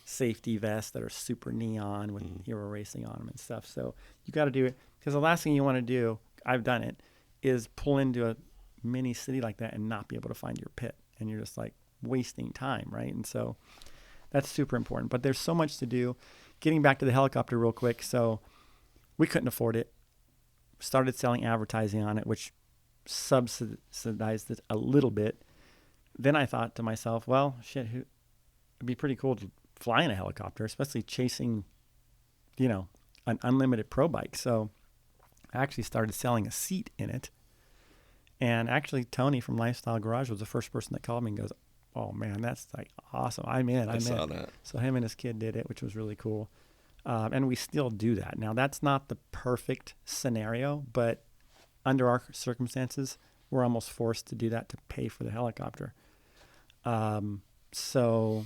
safety vests that are super neon with Hero Racing on them and stuff. So you got to do it, because the last thing you want to do, I've done it, is pull into a mini city like that and not be able to find your pit, and you're just wasting time, right? And so that's super important. But there's so much to do. Getting back to the helicopter real quick, so we couldn't afford it. Started selling advertising on it, which subsidized it a little bit. Then I thought to myself, well, shit, it'd be pretty cool to fly in a helicopter, especially chasing, an unlimited pro bike. So I actually started selling a seat in it. And actually, Tony from Lifestyle Garage was the first person that called me and goes, oh, man, that's awesome. I'm in. I saw that. So him and his kid did it, which was really cool. And we still do that. Now, that's not the perfect scenario, but under our circumstances, we're almost forced to do that to pay for the helicopter. So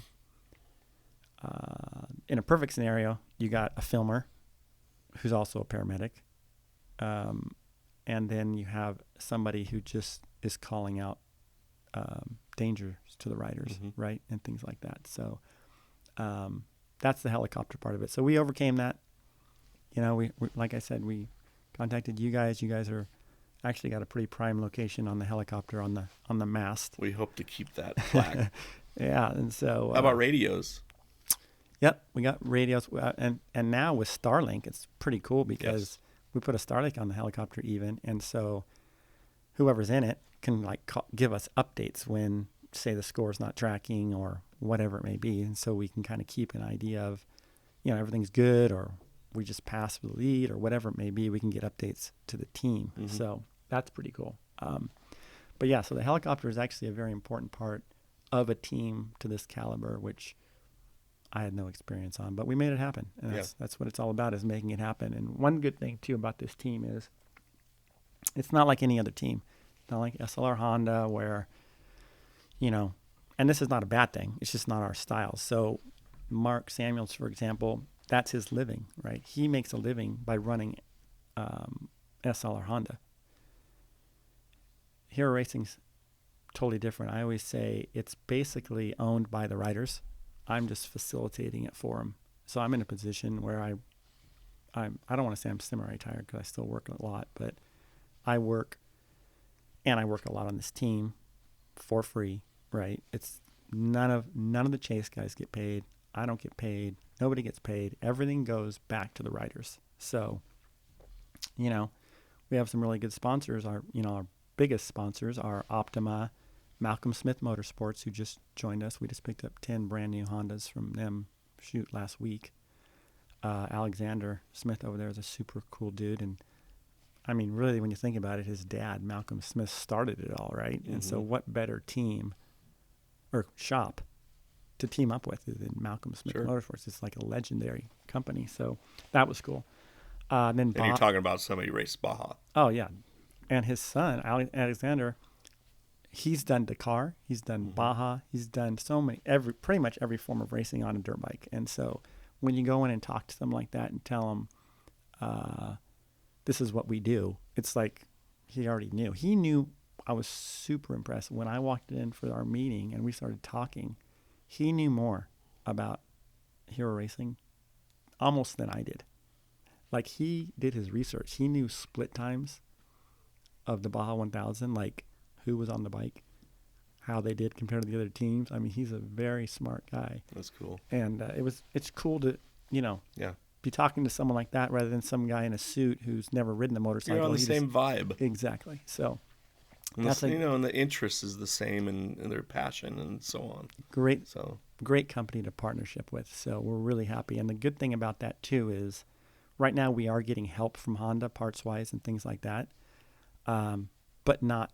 in a perfect scenario, you got a filmer who's also a paramedic. And then you have somebody who just is calling out dangers to the riders, right? And things like that. So that's the helicopter part of it. So we overcame that. We like I said, we contacted you guys. You guys are actually got a pretty prime location on the helicopter on the mast. We hope to keep that plaque. Yeah, and so How about radios? Yep, we got radios, and now with Starlink, it's pretty cool because we put a Starlink on the helicopter even, and so whoever's in it can give us updates when, say, the score's not tracking or whatever it may be, and so we can kind of keep an idea of, everything's good, or we just passed the lead, or whatever it may be. We can get updates to the team, so that's pretty cool. But yeah, so the helicopter is actually a very important part of a team to this caliber, which I had no experience on, but we made it happen, and that's what it's all about, is making it happen. And one good thing too about this team is it's not like any other team. It's not like SLR Honda where, and this is not a bad thing. It's just not our style. So Mark Samuels, for example, that's his living, right? He makes a living by running SLR Honda. Hero Racing's totally different. I always say it's basically owned by the riders. I'm just facilitating it for them. So I'm in a position where I don't want to say I'm semi-retired because I still work a lot, but I work a lot on this team for free, right? It's none of the chase guys get paid. I don't get paid. Nobody gets paid. Everything goes back to the riders. So, we have some really good sponsors. Our biggest sponsors are Optima, Malcolm Smith Motorsports, who just joined us. We just picked up 10 brand new Hondas from them, last week. Alexander Smith over there is a super cool dude. And I mean, really, when you think about it, his dad, Malcolm Smith, started it all, right? And so what better team or shop to team up with than Malcolm Smith Motorsports? It's like a legendary company. So that was cool. Then And you're talking about somebody who raced Baja. Oh, yeah. And his son, Alexander, he's done Dakar, he's done Baja, he's done pretty much every form of racing on a dirt bike. And so when you go in and talk to them like that and tell them, this is what we do, it's like he already knew. He knew. I was super impressed when I walked in for our meeting and we started talking. He knew more about Hero Racing almost than I did. Like, he did his research. He knew split times of the Baja 1000, like who was on the bike, how they did compared to the other teams. I mean, he's a very smart guy. That's cool. And it's cool to, Yeah. be talking to someone like that rather than some guy in a suit who's never ridden a motorcycle. You're on the He same vibe. exactly. So And that's a and the interest is the same and their passion and so on. great, So, great company to partnership with. So we're really happy. And the good thing about that too is right now we are getting help from Honda parts wise and things like that, but not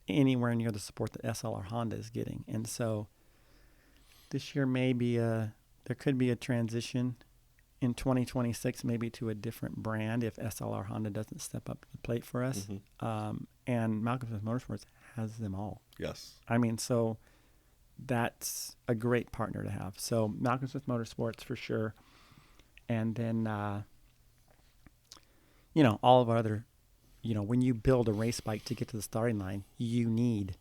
anywhere near the support that SLR Honda is getting. And so this year there could be a transition in 2026 maybe to a different brand if SLR Honda doesn't step up to the plate for us. And Malcolm Smith Motorsports has them all. yes. I mean, so that's a great partner to have. So Malcolm Smith Motorsports for sure. And then, all of our other, when you build a race bike to get to the starting line, you need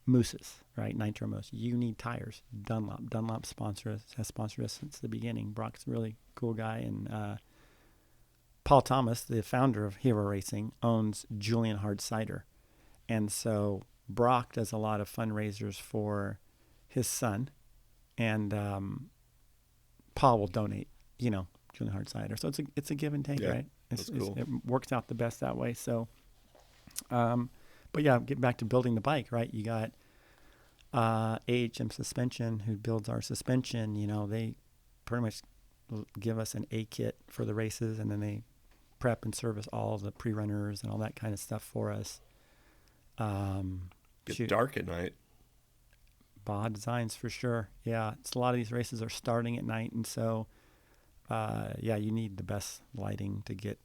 mousses, right? Nitro mousse. You need tires. Dunlop has sponsored us since the beginning. Brock's a really cool guy. And Paul Thomas, the founder of Hero Racing, owns Julian Hard Cider. And so Brock does a lot of fundraisers for his son. And Paul will donate, Julian Hard Cider. So it's a give and take, right? That's cool. It works out the best that way. So, but yeah, get back to building the bike, right? You got AHM Suspension, who builds our suspension. They pretty much give us an A kit for the races, and then they prep and service all the pre-runners and all that kind of stuff for us. Get dark at night. Baja Designs for sure. Yeah, it's a lot of these races are starting at night, and so you need the best lighting to get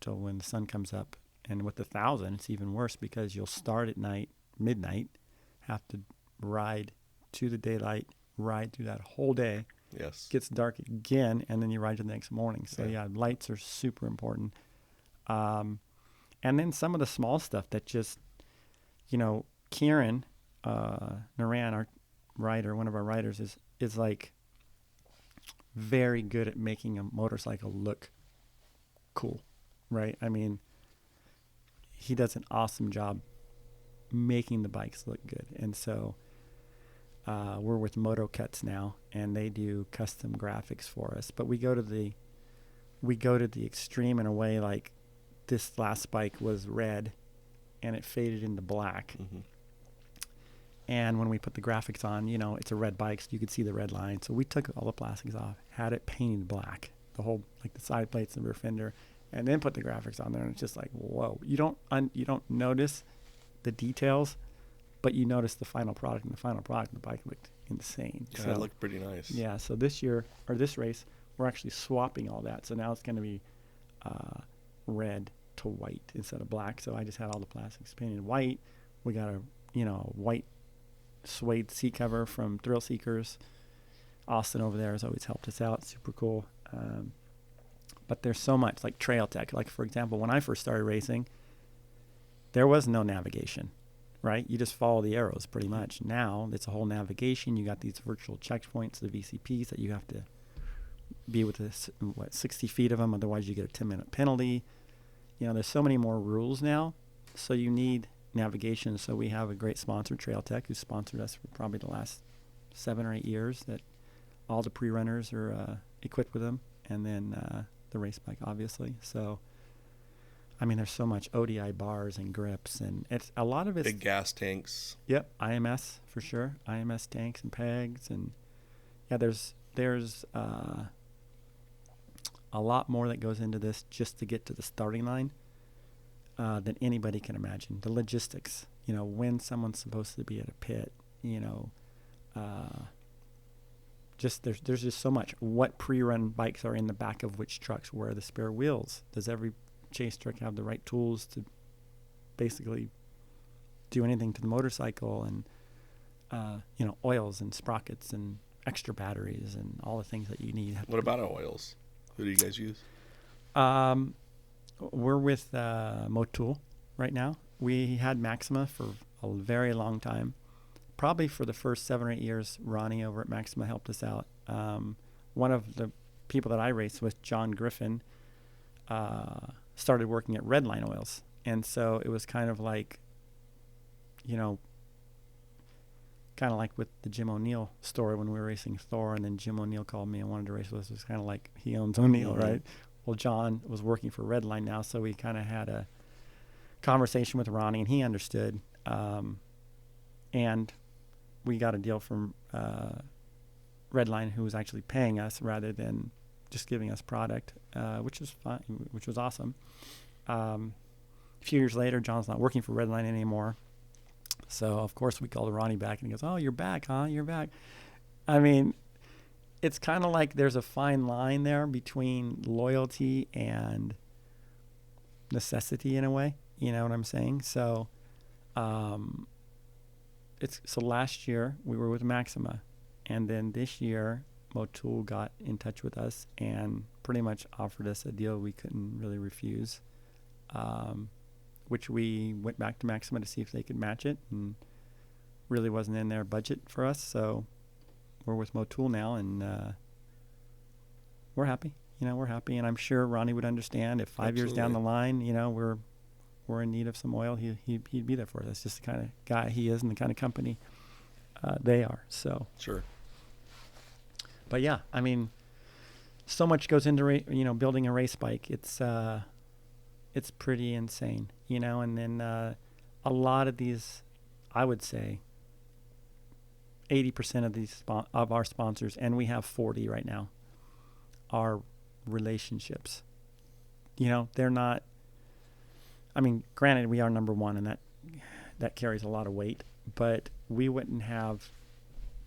till when the sun comes up. And with the 1,000, it's even worse because you'll start at midnight, have to ride to the daylight, ride through that whole day. Yes. Gets dark again, and then you ride to the next morning. So lights are super important. And then some of the small stuff that just, Kieran Naran, our rider, one of our riders, is like very good at making a motorcycle look cool, right? I mean, he does an awesome job making the bikes look good. And so we're with Moto Cuts now, and they do custom graphics for us. But we go to the extreme in a way, like this last bike was red and it faded into black. Mm-hmm. And when we put the graphics on, it's a red bike, so you could see the red line. So we took all the plastics off, had it painted black, the whole, like the side plates and rear fender, and then put the graphics on there. And it's just like, whoa! You don't notice the details, but you notice the final product. And the final product, the bike looked insane. Yeah, so, it looked pretty nice. Yeah. So this race, we're actually swapping all that. So now it's going to be red to white instead of black. So I just had all the plastics painted white. We got a white suede seat cover from Thrill Seekers. Austin over there has always helped us out. Super cool. But there's so much, like trail tech. Like, for example, when I first started racing, there was no navigation, right? You just follow the arrows pretty much. Now it's a whole navigation. You got these virtual checkpoints, the VCPs, that you have to be with 60 feet of them. Otherwise you get a 10-minute penalty. There's so many more rules now. So you need navigation. So we have a great sponsor, Trail Tech, who sponsored us for probably the last 7 or 8 years, that all the pre-runners are equipped with them, and then the race bike, obviously. So I mean, there's so much ODI bars and grips, and it's a lot of it's big gas tanks. Yep, IMS for sure, IMS tanks and pegs, and there's a lot more that goes into this just to get to the starting line than anybody can imagine. The logistics, when someone's supposed to be at a pit, there's just so much. What pre-run bikes are in the back of which trucks? Where are the spare wheels? Does every chase truck have the right tools to basically do anything to the motorcycle? And oils and sprockets and extra batteries and all the things that you need. What about oils? Who do you guys use? We're with Motul right now. We had Maxima for a very long time. Probably for the first 7 or 8 years, Ronnie over at Maxima helped us out. One of the people that I raced with, John Griffin, started working at Redline Oils. And so it was kind of like kind of like with the Jim O'Neill story when we were racing Thor, and then Jim O'Neill called me and wanted to race with us. It was kind of like he owns O'Neill, Mhm. right? Well, John was working for Redline now, so we kind of had a conversation with Ronnie, and he understood. And we got a deal from Redline, who was actually paying us rather than just giving us product, which was fine, which was awesome. A few years later, John's not working for Redline anymore. So, of course, we called Ronnie back, and he goes, "Oh, you're back, huh? You're back." I mean, it's kind of like there's a fine line there between loyalty and necessity in a way. You know what I'm saying? So, so last year we were with Maxima, and then this year Motul got in touch with us and pretty much offered us a deal we couldn't really refuse, which we went back to Maxima to see if they could match it, and really wasn't in their budget for us. So we're with Motul now, and we're happy. We're happy, and I'm sure Ronnie would understand if 5 years down the line, we're in need of some oil, he'd be there for us. That's just the kind of guy he is and the kind of company they are. So Sure. But yeah, I mean, so much goes into building a race bike. It's pretty insane, And then a lot of these, I would say, 80% of these of our sponsors, and we have 40 right now, are relationships. They're not. I mean, granted, we are number one, and that carries a lot of weight. But we wouldn't have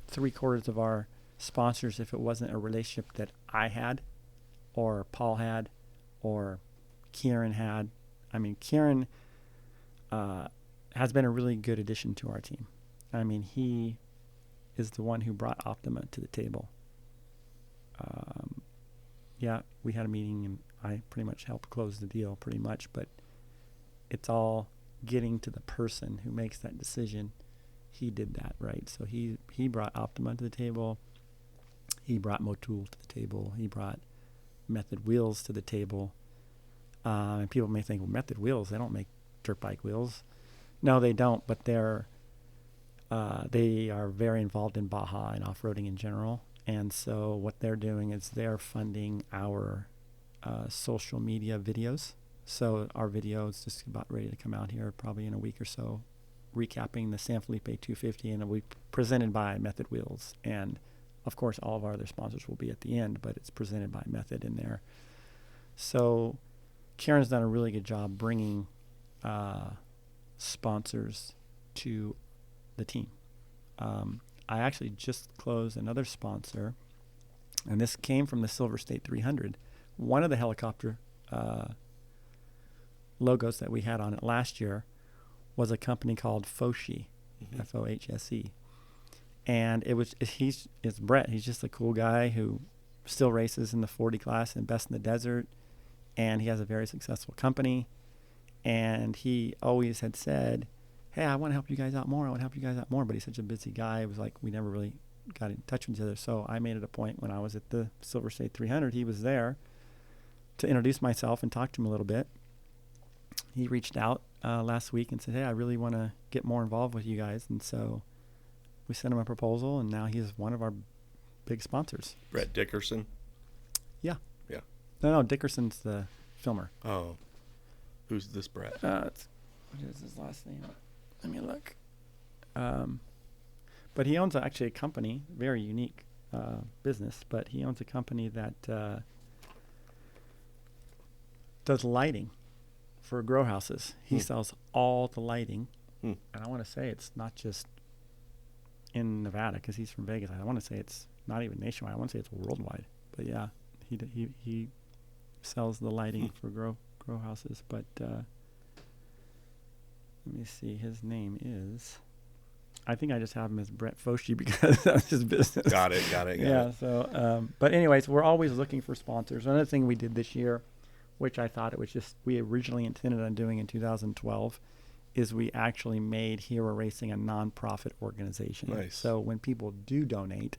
3/4 of our sponsors if it wasn't a relationship that I had, or Paul had, or Kieran had. I mean, Kieran has been a really good addition to our team. I mean, he is the one who brought Optima to the table. Yeah, we had a meeting, and I pretty much helped close the deal, pretty much. But it's all getting to the person who makes that decision. He did that, right? So he brought Optima to the table. He brought Motul to the table. He brought Method Wheels to the table. And people may think, well, Method Wheels, they don't make dirt bike wheels. No, they don't, but they are very involved in Baja and off-roading in general. And so what they're doing is they're funding our social media videos. So our video is just about ready to come out here probably in a week or so, recapping the San Felipe 250, and it'll be presented by Method Wheels. And, of course, all of our other sponsors will be at the end, but it's presented by Method in there. So Karen's done a really good job bringing sponsors to the team. I actually just closed another sponsor, and this came from the Silver State 300. One of the helicopter logos that we had on it last year was a company called Fohse, Fohse. And it's Brett. He's just a cool guy who still races in the 40 class and Best in the Desert, and he has a very successful company. And he always had said, hey, I want to help you guys out more. But he's such a busy guy. It was like we never really got in touch with each other. So I made it a point when I was at the Silver State 300, he was there to introduce myself and talk to him a little bit. He reached out last week and said, hey, I really want to get more involved with you guys. And so we sent him a proposal, and now he's one of our big sponsors. Brett Dickerson? Yeah. Yeah. No, Dickerson's the filmer. Oh. Who's this Brett? What is his last name? Let me look. But he owns actually a company, very unique business, but he owns a company that does lighting for grow houses. He sells all the lighting. And I want to say it's not just in Nevada because he's from Vegas. I want to say it's not even nationwide. I want to say it's worldwide. But yeah, he sells the lighting for grow houses. But let me see. His name is, I think I just have him as Brett Fohse because that's his business. Got it. Yeah. So, but anyways, we're always looking for sponsors. Another thing we did this year, which I thought we originally intended on doing in 2012, is we actually made Hero Racing a nonprofit organization. Nice. So when people do donate,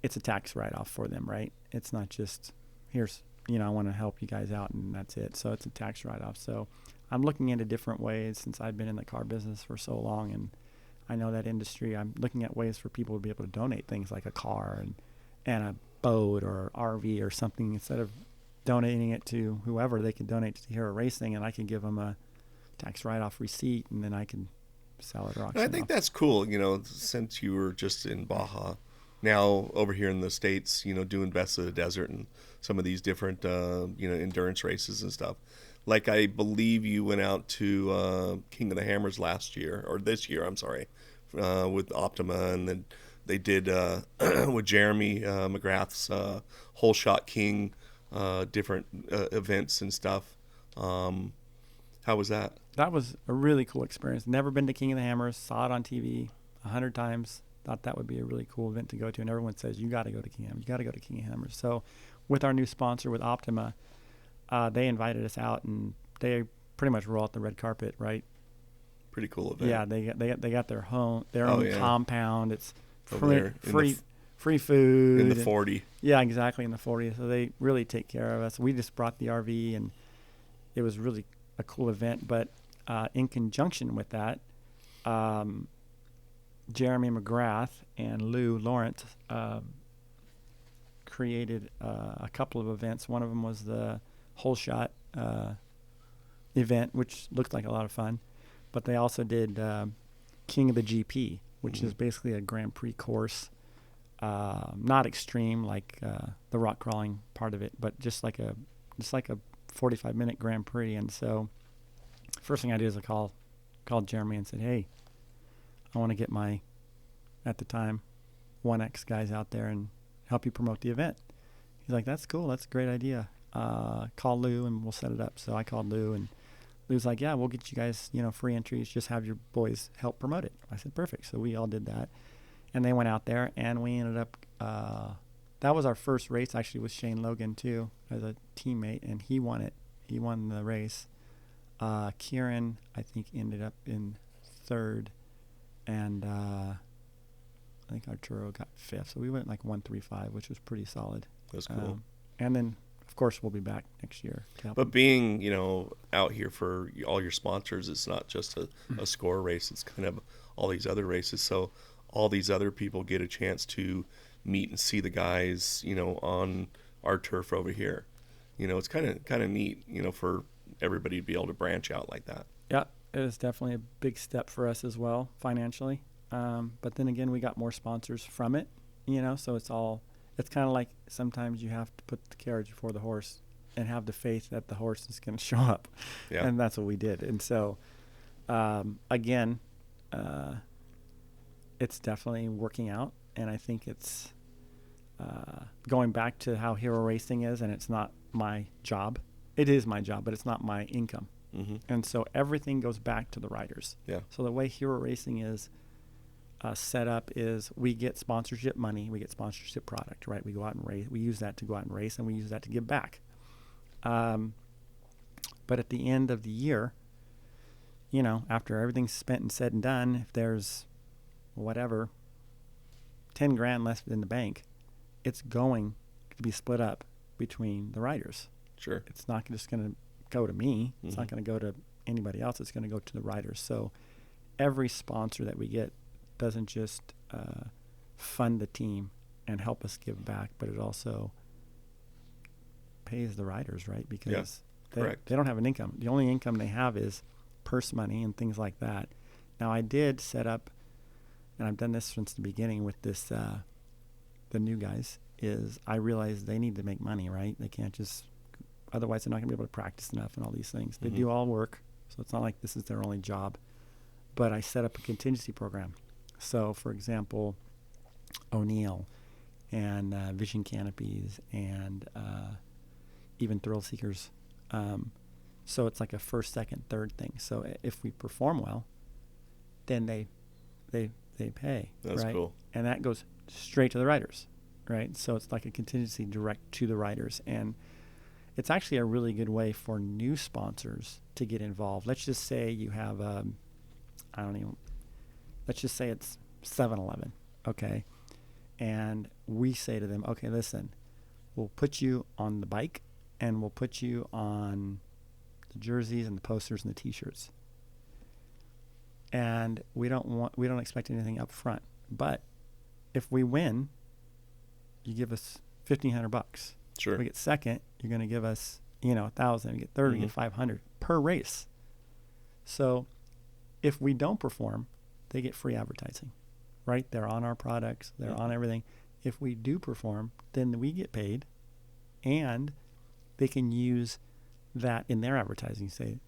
it's a tax write-off for them, right? It's not just, here's, I want to help you guys out and that's it. So it's a tax write-off. So I'm looking into different ways since I've been in the car business for so long, and I know that industry. I'm looking at ways for people to be able to donate things like a car and a boat or RV or something. Instead of donating it to whoever, they can donate to Hero Racing, and I can give them a tax write-off receipt, and then I can sell it or auction And I it think off. that's cool, since you were just in Baja, now over here in the States, doing Best of the Desert and some of these different, endurance races and stuff. Like I believe you went out to King of the Hammers last year, or this year, I'm sorry, with Optima, and then they did with Jeremy McGrath's Whole Shot King, different events and stuff. Um, how was that? That was a really cool experience. Never been to King of the Hammers. Saw it on TV 100 times. Thought that would be a really cool event to go to. And everyone says, you got to go to King of Hammers. You got to go to King of Hammers. So with our new sponsor, with Optima, they invited us out, and they pretty much roll out the red carpet, right? Pretty cool event. Yeah, they got their Oh, own yeah. compound. It's Over free there free food in the and- 40. Yeah, exactly, in the 40. So they really take care of us. We just brought the RV, and it was really a cool event. But in conjunction with that, Jeremy McGrath and Lou Lawrence created a couple of events. One of them was the Whole Shot event, which looked like a lot of fun. But they also did King of the GP, which is basically a Grand Prix course. Not extreme like the rock crawling part of it, but just like a 45-minute Grand Prix. And so first thing I did is I called Jeremy and said, hey, I want to get my, at the time, 1X guys out there and help you promote the event. He's like, that's cool. That's a great idea. Call Lou and we'll set it up. So I called Lou, and Lou's like, yeah, we'll get you guys, free entries. Just have your boys help promote it. I said, perfect. So we all did that. And they went out there, and we ended up, that was our first race actually with Shane Logan too, as a teammate, and he won it. He won the race. Kieran, I think, ended up in third, and I think Arturo got fifth. So we went like 1-3-5, which was pretty solid. That's cool. And then, of course, we'll be back next year to help. But being, out here for all your sponsors, it's not just a score race. It's kind of all these other races. So all these other people get a chance to meet and see the guys, on our turf over here. It's kind of neat, for everybody to be able to branch out like that. Yeah, it was definitely a big step for us as well, financially. But then again, we got more sponsors from it, so it's kind of like sometimes you have to put the carriage before the horse and have the faith that the horse is going to show up. Yeah. And that's what we did. And so, again, it's definitely working out. And I think it's going back to how hero racing is, and it's not my job. It is my job, but it's not my income. Mm-hmm. And so everything goes back to the riders. Yeah. So the way hero racing is set up is we get sponsorship money, we get sponsorship product, right? We go out and race. We use that to go out and race, and we use that to give back. But at the end of the year, after everything's spent and said and done, if there's whatever, 10 grand left in the bank, it's going to be split up between the riders. Sure. It's not just going to go to me. It's Mm-hmm. not going to go to anybody else. It's going to go to the riders. So every sponsor that we get doesn't just fund the team and help us give back, but it also pays the riders, right? Because correct. they don't have an income. The only income they have is purse money and things like that. Now, I did set up, and I've done this since the beginning with this, the new guys, is I realized they need to make money, right? They can't just, otherwise they're not going to be able to practice enough and all these things. They Mm-hmm. do all work, so it's not like this is their only job. But I set up a contingency program. So, for example, O'Neill and Vision Canopies and even Thrill Seekers. So it's like a first, second, third thing. So if we perform well, then they pay. That's right? cool. And that goes straight to the riders, right? So it's like a contingency direct to the riders. And it's actually a really good way for new sponsors to get involved. Let's just say you have, let's just say it's 7-Eleven, okay? And we say to them, okay, listen, we'll put you on the bike and we'll put you on the jerseys and the posters and the T-shirts. and we don't expect anything up front. But if we win, you give us $1,500. Sure. If we get second, you're going to give us 1,000. We get third, we get 500 per race. So if we don't perform, they get free advertising, right? They're on our products, they're on everything. If we do perform, then we get paid, and they can use that in their advertising. Say,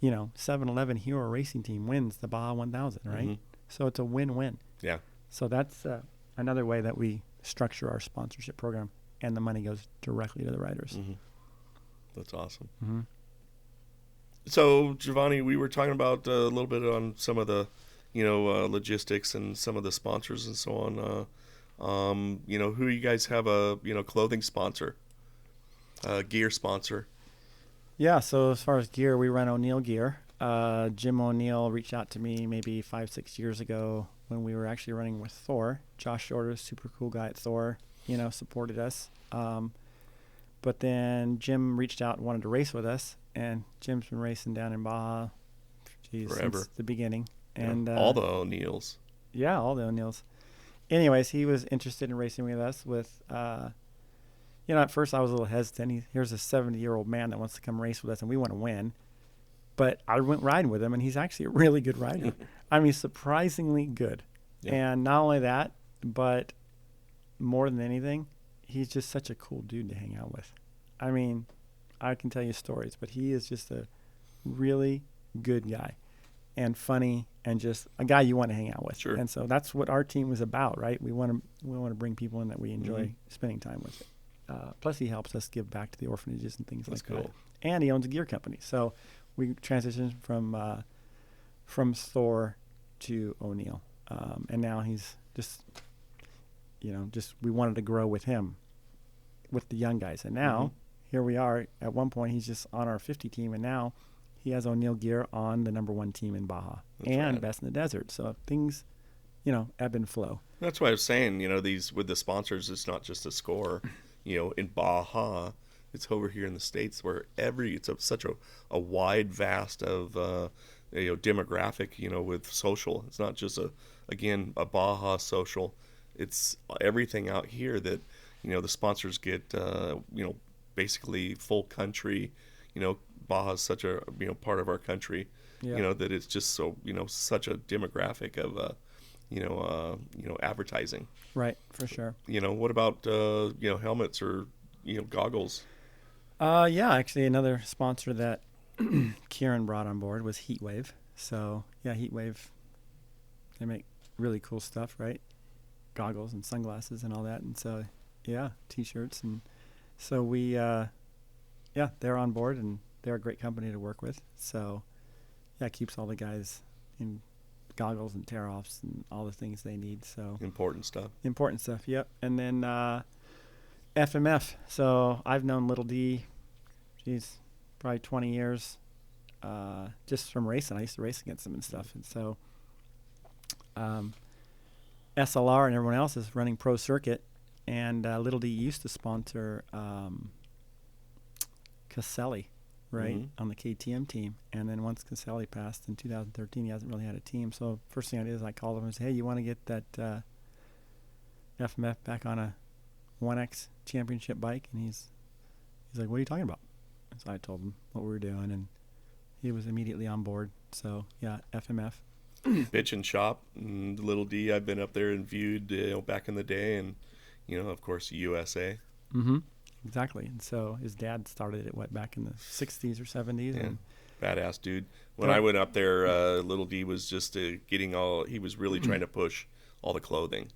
7-Eleven Hero Racing Team wins the Baja 1000, right? So it's a win-win. Yeah. So that's another way that we structure our sponsorship program, and the money goes directly to the riders. That's awesome. So, Giovanni, we were talking about a little bit on some of the, logistics and some of the sponsors and so on. Who you guys have a, clothing sponsor, gear sponsor? Yeah, so as far as gear, we run O'Neill Gear. Jim O'Neill reached out to me maybe 5-6 years ago when we were actually running with Thor. Josh Shorter, super cool guy at Thor, supported us. But then Jim reached out and wanted to race with us, and Jim's been racing down in Baja Forever. since the beginning. Yeah. And all the O'Neills. Yeah, all the O'Neills. Anyways, he was interested in racing with us with at first I was a little hesitant. Here's a 70-year-old man that wants to come race with us, and we want to win. But I went riding with him, and he's actually a really good rider. I mean, surprisingly good. Yeah. And not only that, but more than anything, he's just such a cool dude to hang out with. I mean, I can tell you stories, but he is just a really good guy and funny and just a guy you want to hang out with. Sure. And so that's what our team was about, right? We want to bring people in that we enjoy spending time with. Plus, he helps us give back to the orphanages and things like that. And he owns a gear company. So we transitioned from Thor to O'Neill. And now he's just we wanted to grow with him, with the young guys. And now, here we are. At one point, he's just on our 50 team, and now he has O'Neill Gear on the number 1 team in Baja. That's and right. Best in the Desert. So things, ebb and flow. That's why I was saying, these with the sponsors, it's not just a score. In Baja, it's over here in the States where it's such a wide vast of demographic, with social. It's not just a Baja social. It's everything out here that, the sponsors get, basically full country. Baja is such a, part of our country, that it's just so, such a demographic of, advertising. Right, for sure. What about, helmets or, goggles? Yeah, actually another sponsor that Kieran brought on board was Heatwave. So, yeah, Heatwave, they make really cool stuff, right? Goggles and sunglasses and all that. And so, yeah, T-shirts. And so we, they're on board, and they're a great company to work with. So, yeah, it keeps all the guys in goggles and tear-offs and all the things they need. So important stuff, yep. And then FMF. So I've known Little D, probably 20 years, just from racing. I used to race against them and stuff. And so SLR and everyone else is running Pro Circuit, and Little D used to sponsor Caselli, right, on the KTM team. And then once Caselli passed in 2013, he hasn't really had a team. So first thing I did is I called him and said, hey, you want to get that FMF back on a 1X championship bike? And he's like, what are you talking about? And so I told him what we were doing, and he was immediately on board. So, yeah, FMF. Bitch and Shop and Little D, I've been up there and viewed back in the day, and, of course, USA. Mm-hmm. Exactly. And so his dad started it, back in the 60s or 70s? Yeah. And badass dude. When I went up there, Little D was just he was really trying to push all the clothing.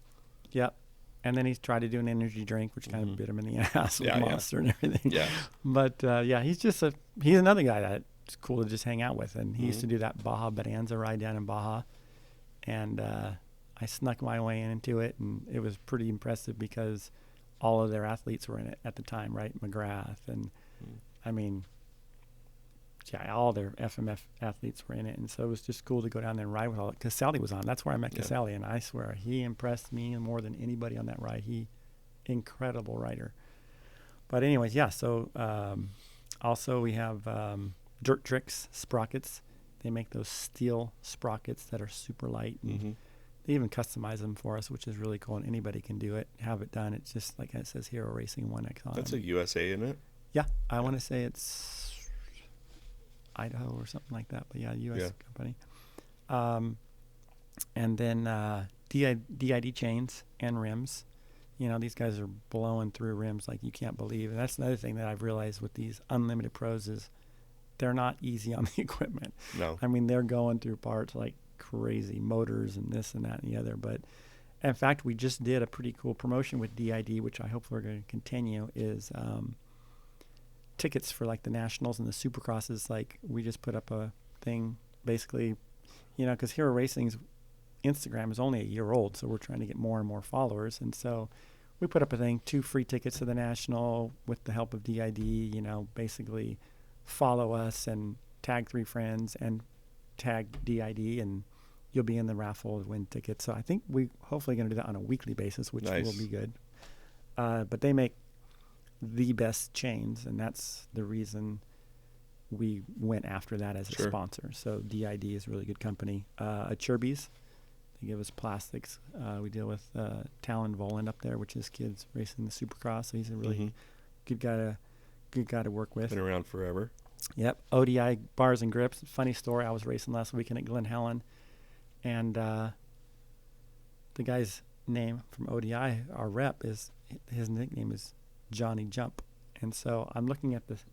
Yep. And then he tried to do an energy drink, which kind of bit him in the ass with Monster and everything. Yeah. But, he's another guy that's cool to just hang out with. And he used to do that Baja Bonanza ride down in Baja. And I snuck my way into it, and it was pretty impressive because all of their athletes were in it at the time, right? McGrath and, all their FMF athletes were in it. And so it was just cool to go down there and ride with all it. Caselli was on. That's where I met Caselli, and I swear he impressed me more than anybody on that ride. Incredible rider. But anyways, so also we have Dirt Tricks Sprockets, They make those steel sprockets that are super light. And Mm-hmm. they even customize them for us, which is really cool. And anybody can do it, have it done. It's just like it says Hero Racing 1X on That's them. a USA, isn't it? Yeah, I want to say it's Idaho or something like that. But yeah, U.S. company. And then DID chains and rims. You know, these guys are blowing through rims like you can't believe. And that's another thing that I've realized with these Unlimited Pros is they're not easy on the equipment. No. I mean, they're going through parts like crazy, motors and this and that and the other. But in fact, we just did a pretty cool promotion with DID, which I hope we're going to continue, is tickets for like the nationals and the supercrosses. Like we just put up a thing basically, you know, because Hero Racing's Instagram is only a year old, so we're trying to get more and more followers. And so we put up a thing, 2 free tickets to the national with the help of DID, you know, basically follow us and tag 3 friends and tag DID, and you'll be in the raffle to win tickets. So I think we hopefully going to do that on a weekly basis, which Nice. will be good. But they make the best chains, and that's the reason we went after that as a Sure. sponsor. So DID is a really good company. Chirby's, they give us plastics. We deal with Talon Voland up there, which is kids racing the Supercross. So he's a really Mhm. good guy to work with. Been around forever. Yep. ODI bars and grips. Funny story. I was racing last weekend at Glen Helen, and the guy's name from ODI, our rep, is his nickname is Johnny Jump. And so I'm looking at this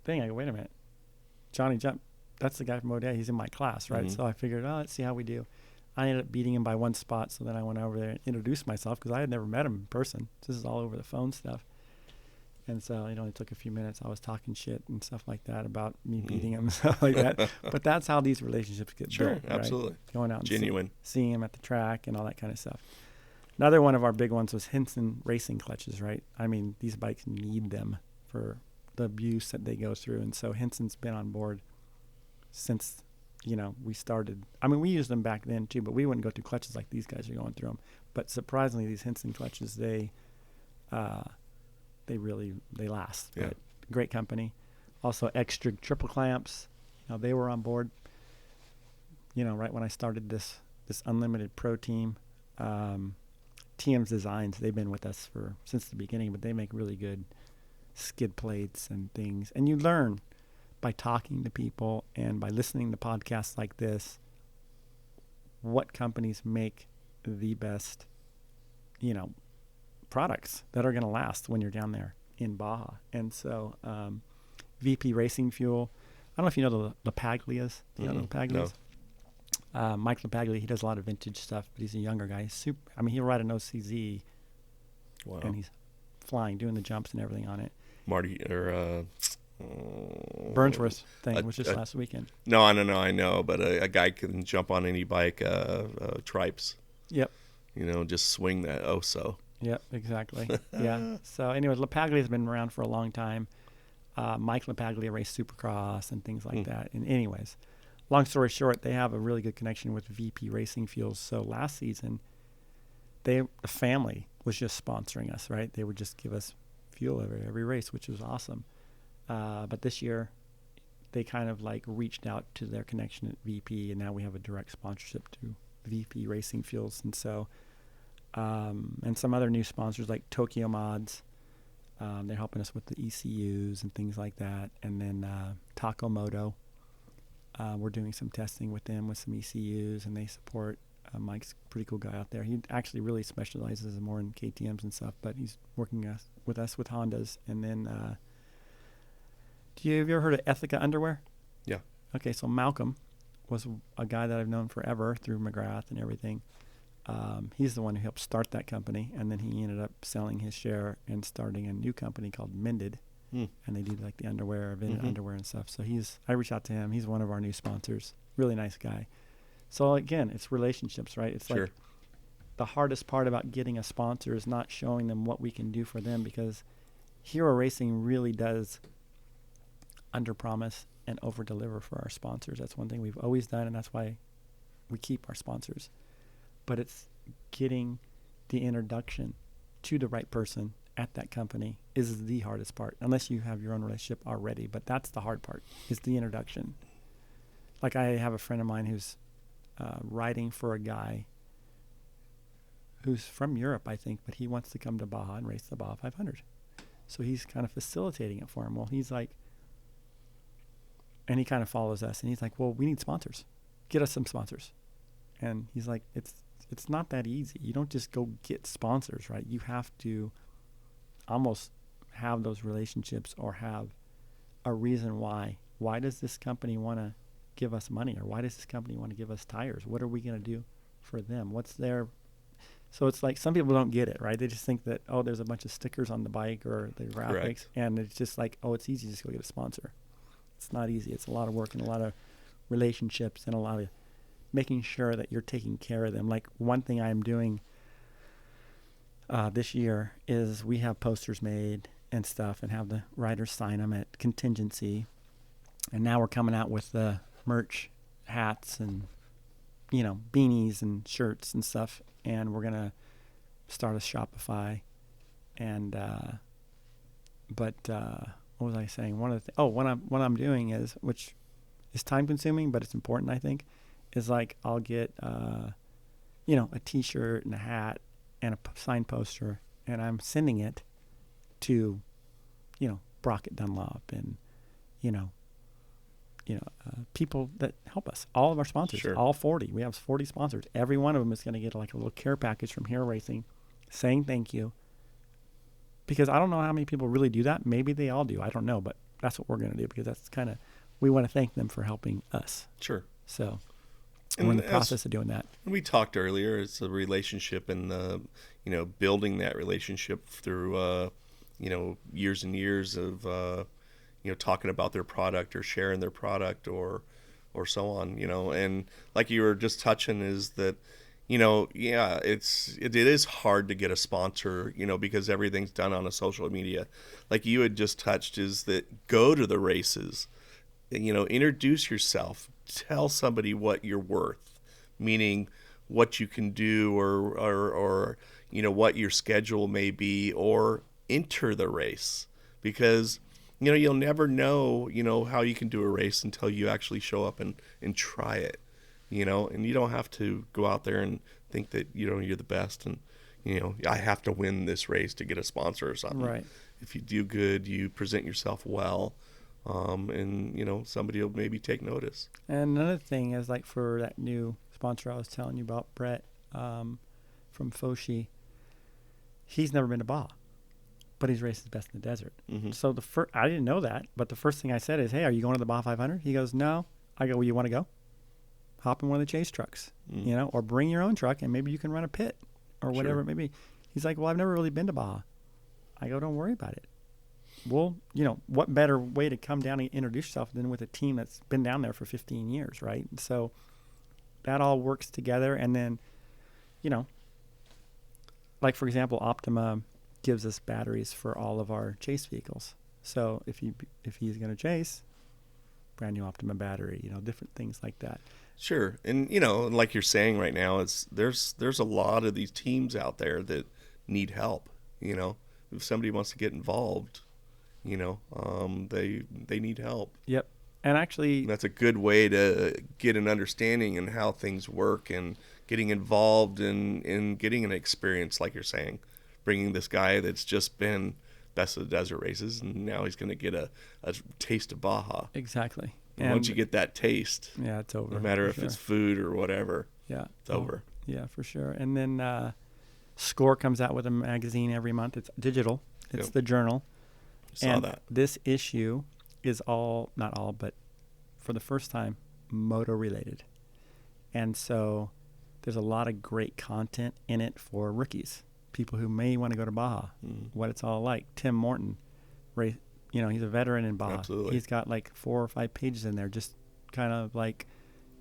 thing. I go, wait a minute, Johnny Jump. That's the guy from ODI. He's in my class, right? Mhm. So I figured, let's see how we do. I ended up beating him by 1 spot. So then I went over there and introduced myself because I had never met him in person. This is all over the phone stuff. And so it only took a few minutes. I was talking shit and stuff like that about me beating him and stuff like that. But that's how these relationships get Sure, built. Right? absolutely. Going out and Genuine. seeing him at the track and all that kind of stuff. Another one of our big ones was Henson racing clutches, right? I mean, these bikes need them for the abuse that they go through. And so Henson's been on board since, you know, we started. I mean, we used them back then too, but we wouldn't go through clutches like these guys are going through them. But surprisingly, these Henson clutches, they last. Yeah. But great company. Also, Extra triple clamps. You know, they were on board. You know, right when I started this Unlimited Pro team, TM's Designs. They've been with us since the beginning, but they make really good skid plates and things. And you learn by talking to people and by listening to podcasts like this what companies make the best, you know, products that are going to last when you're down there in Baja. And so VP Racing Fuel, I don't know if you know the LaPaglias. Do you know the LaPaglias? No. Mike LaPaglia, he does a lot of vintage stuff, but he's a younger guy. He's he'll ride an OCZ, Wow. and he's flying, doing the jumps and everything on it. Marty or Burnsworth thing was just last weekend. No, I know, but a guy can jump on any bike, tripes. Yep. You know, just swing that. Oh, so. Yep, exactly. Yeah. So, anyways, LaPaglia has been around for a long time. Mike LaPaglia raced Supercross and things like that. And anyways, long story short, they have a really good connection with VP Racing Fuels. So last season, the family was just sponsoring us, right? They would just give us fuel every race, which was awesome. But this year, they kind of like reached out to their connection at VP, and now we have a direct sponsorship to VP Racing Fuels. And so, and some other new sponsors like Tokyo Mods. They're helping us with the ECUs and things like that. And then Taco Moto. We're doing some testing with them with some ECUs, and they support. Mike's a pretty cool guy out there. He actually really specializes more in KTMs and stuff, but he's working with us with Hondas. And then, have you ever heard of Ethica Underwear? Yeah. Okay, so Malcolm was a guy that I've known forever through McGrath and everything. He's the one who helped start that company, and then he ended up selling his share and starting a new company called Mended. And they do like the underwear, vintage underwear and stuff. So I reached out to him. He's one of our new sponsors. Really nice guy. So again, it's relationships, right? It's like the hardest part about getting a sponsor is not showing them what we can do for them, because Hero Racing really does underpromise and overdeliver for our sponsors. That's one thing we've always done, and that's why we keep our sponsors. But it's getting the introduction to the right person at that company is the hardest part, unless you have your own relationship already. But that's the hard part, is the introduction. like I have a friend of mine who's writing for a guy who's from Europe, I think, but he wants to come to Baja and race the Baja 500. So he's kind of facilitating it for him. Well, he's like, and he kind of follows us, and he's like, well, we need sponsors. Get us some sponsors. And he's like, it's not that easy. You don't just go get sponsors, right? You have to almost have those relationships or have a reason why. Why does this company want to give us money, or why does this company want to give us tires? What are we going to do for them? What's their... So it's like some people don't get it, right? They just think that, oh, there's a bunch of stickers on the bike or the graphics. Correct. And it's just like, oh, it's easy, just go get a sponsor. It's not easy. It's a lot of work and a lot of relationships and a lot of making sure that you're taking care of them. Like one thing I'm doing this year is we have posters made and stuff and have the riders sign them at contingency. And now we're coming out with the merch, hats and, you know, beanies and shirts and stuff. And we're going to start a Shopify. And, what was I saying? One of the what I'm doing is, which is time consuming, but it's important, I think, is like I'll get, you know, a T-shirt and a hat and a signed poster, and I'm sending it to, you know, Brockett Dunlop and, you know, people that help us. All of our sponsors, Sure. all 40. We have 40 sponsors. Every one of them is going to get like a little care package from Hero Racing, saying thank you. Because I don't know how many people really do that. Maybe they all do. I don't know, but that's what we're going to do because that's kind of, we want to thank them for helping us. Sure. So And we're in the process of doing that. We talked earlier, it's a relationship and, you know, building that relationship through, you know, years and years of, you know, talking about their product or sharing their product or so on, you know. And like you were just touching is that, you know, yeah, it is hard to get a sponsor, you know, because everything's done on a social media. Like you had just touched is that go to the races, you know, introduce yourself, tell somebody what you're worth, meaning what you can do or you know, what your schedule may be, or enter the race, because, you know, you'll never know, you know, how you can do a race until you actually show up and try it, you know. And you don't have to go out there and think that, you know, you're the best and, you know, I have to win this race to get a sponsor or something. Right. If you do good, you present yourself well, and, you know, somebody will maybe take notice. And another thing is like for that new sponsor I was telling you about, Brett, from Foshi, he's never been to Baja, but he's raced his best in the desert. Mm-hmm. So I didn't know that, but the first thing I said is, hey, are you going to the Baja 500? He goes, no. I go, well, you want to go? Hop in one of the chase trucks, you know, or bring your own truck and maybe you can run a pit or whatever Sure. it may be. He's like, well, I've never really been to Baja. I go, don't worry about it. Well, you know, what better way to come down and introduce yourself than with a team that's been down there for 15 years, right? So that all works together. And then, you know, like, for example, Optima gives us batteries for all of our chase vehicles. So if he's going to chase, brand new Optima battery, you know, different things like that. Sure. And, you know, like you're saying right now, there's a lot of these teams out there that need help, you know. If somebody wants to get involved, you know, they need help. Yep. And actually, And that's a good way to get an understanding in how things work and getting involved in getting an experience, like you're saying, bringing this guy that's just been best of the desert races, and now he's going to get a taste of Baja. exactly. And once you get that taste, yeah, it's over. no matter for if sure. it's food or whatever, Yeah, it's over. Yeah, for sure. And then Score comes out with a magazine every month. It's digital. It's Yep. the journal. Saw And that. this issue is not all, but for the first time, moto related. And so there's a lot of great content in it for rookies, people who may want to go to Baja, what it's all like. Tim Morton, you know, he's a veteran in Baja. Absolutely. He's got like 4 or 5 pages in there, just kind of like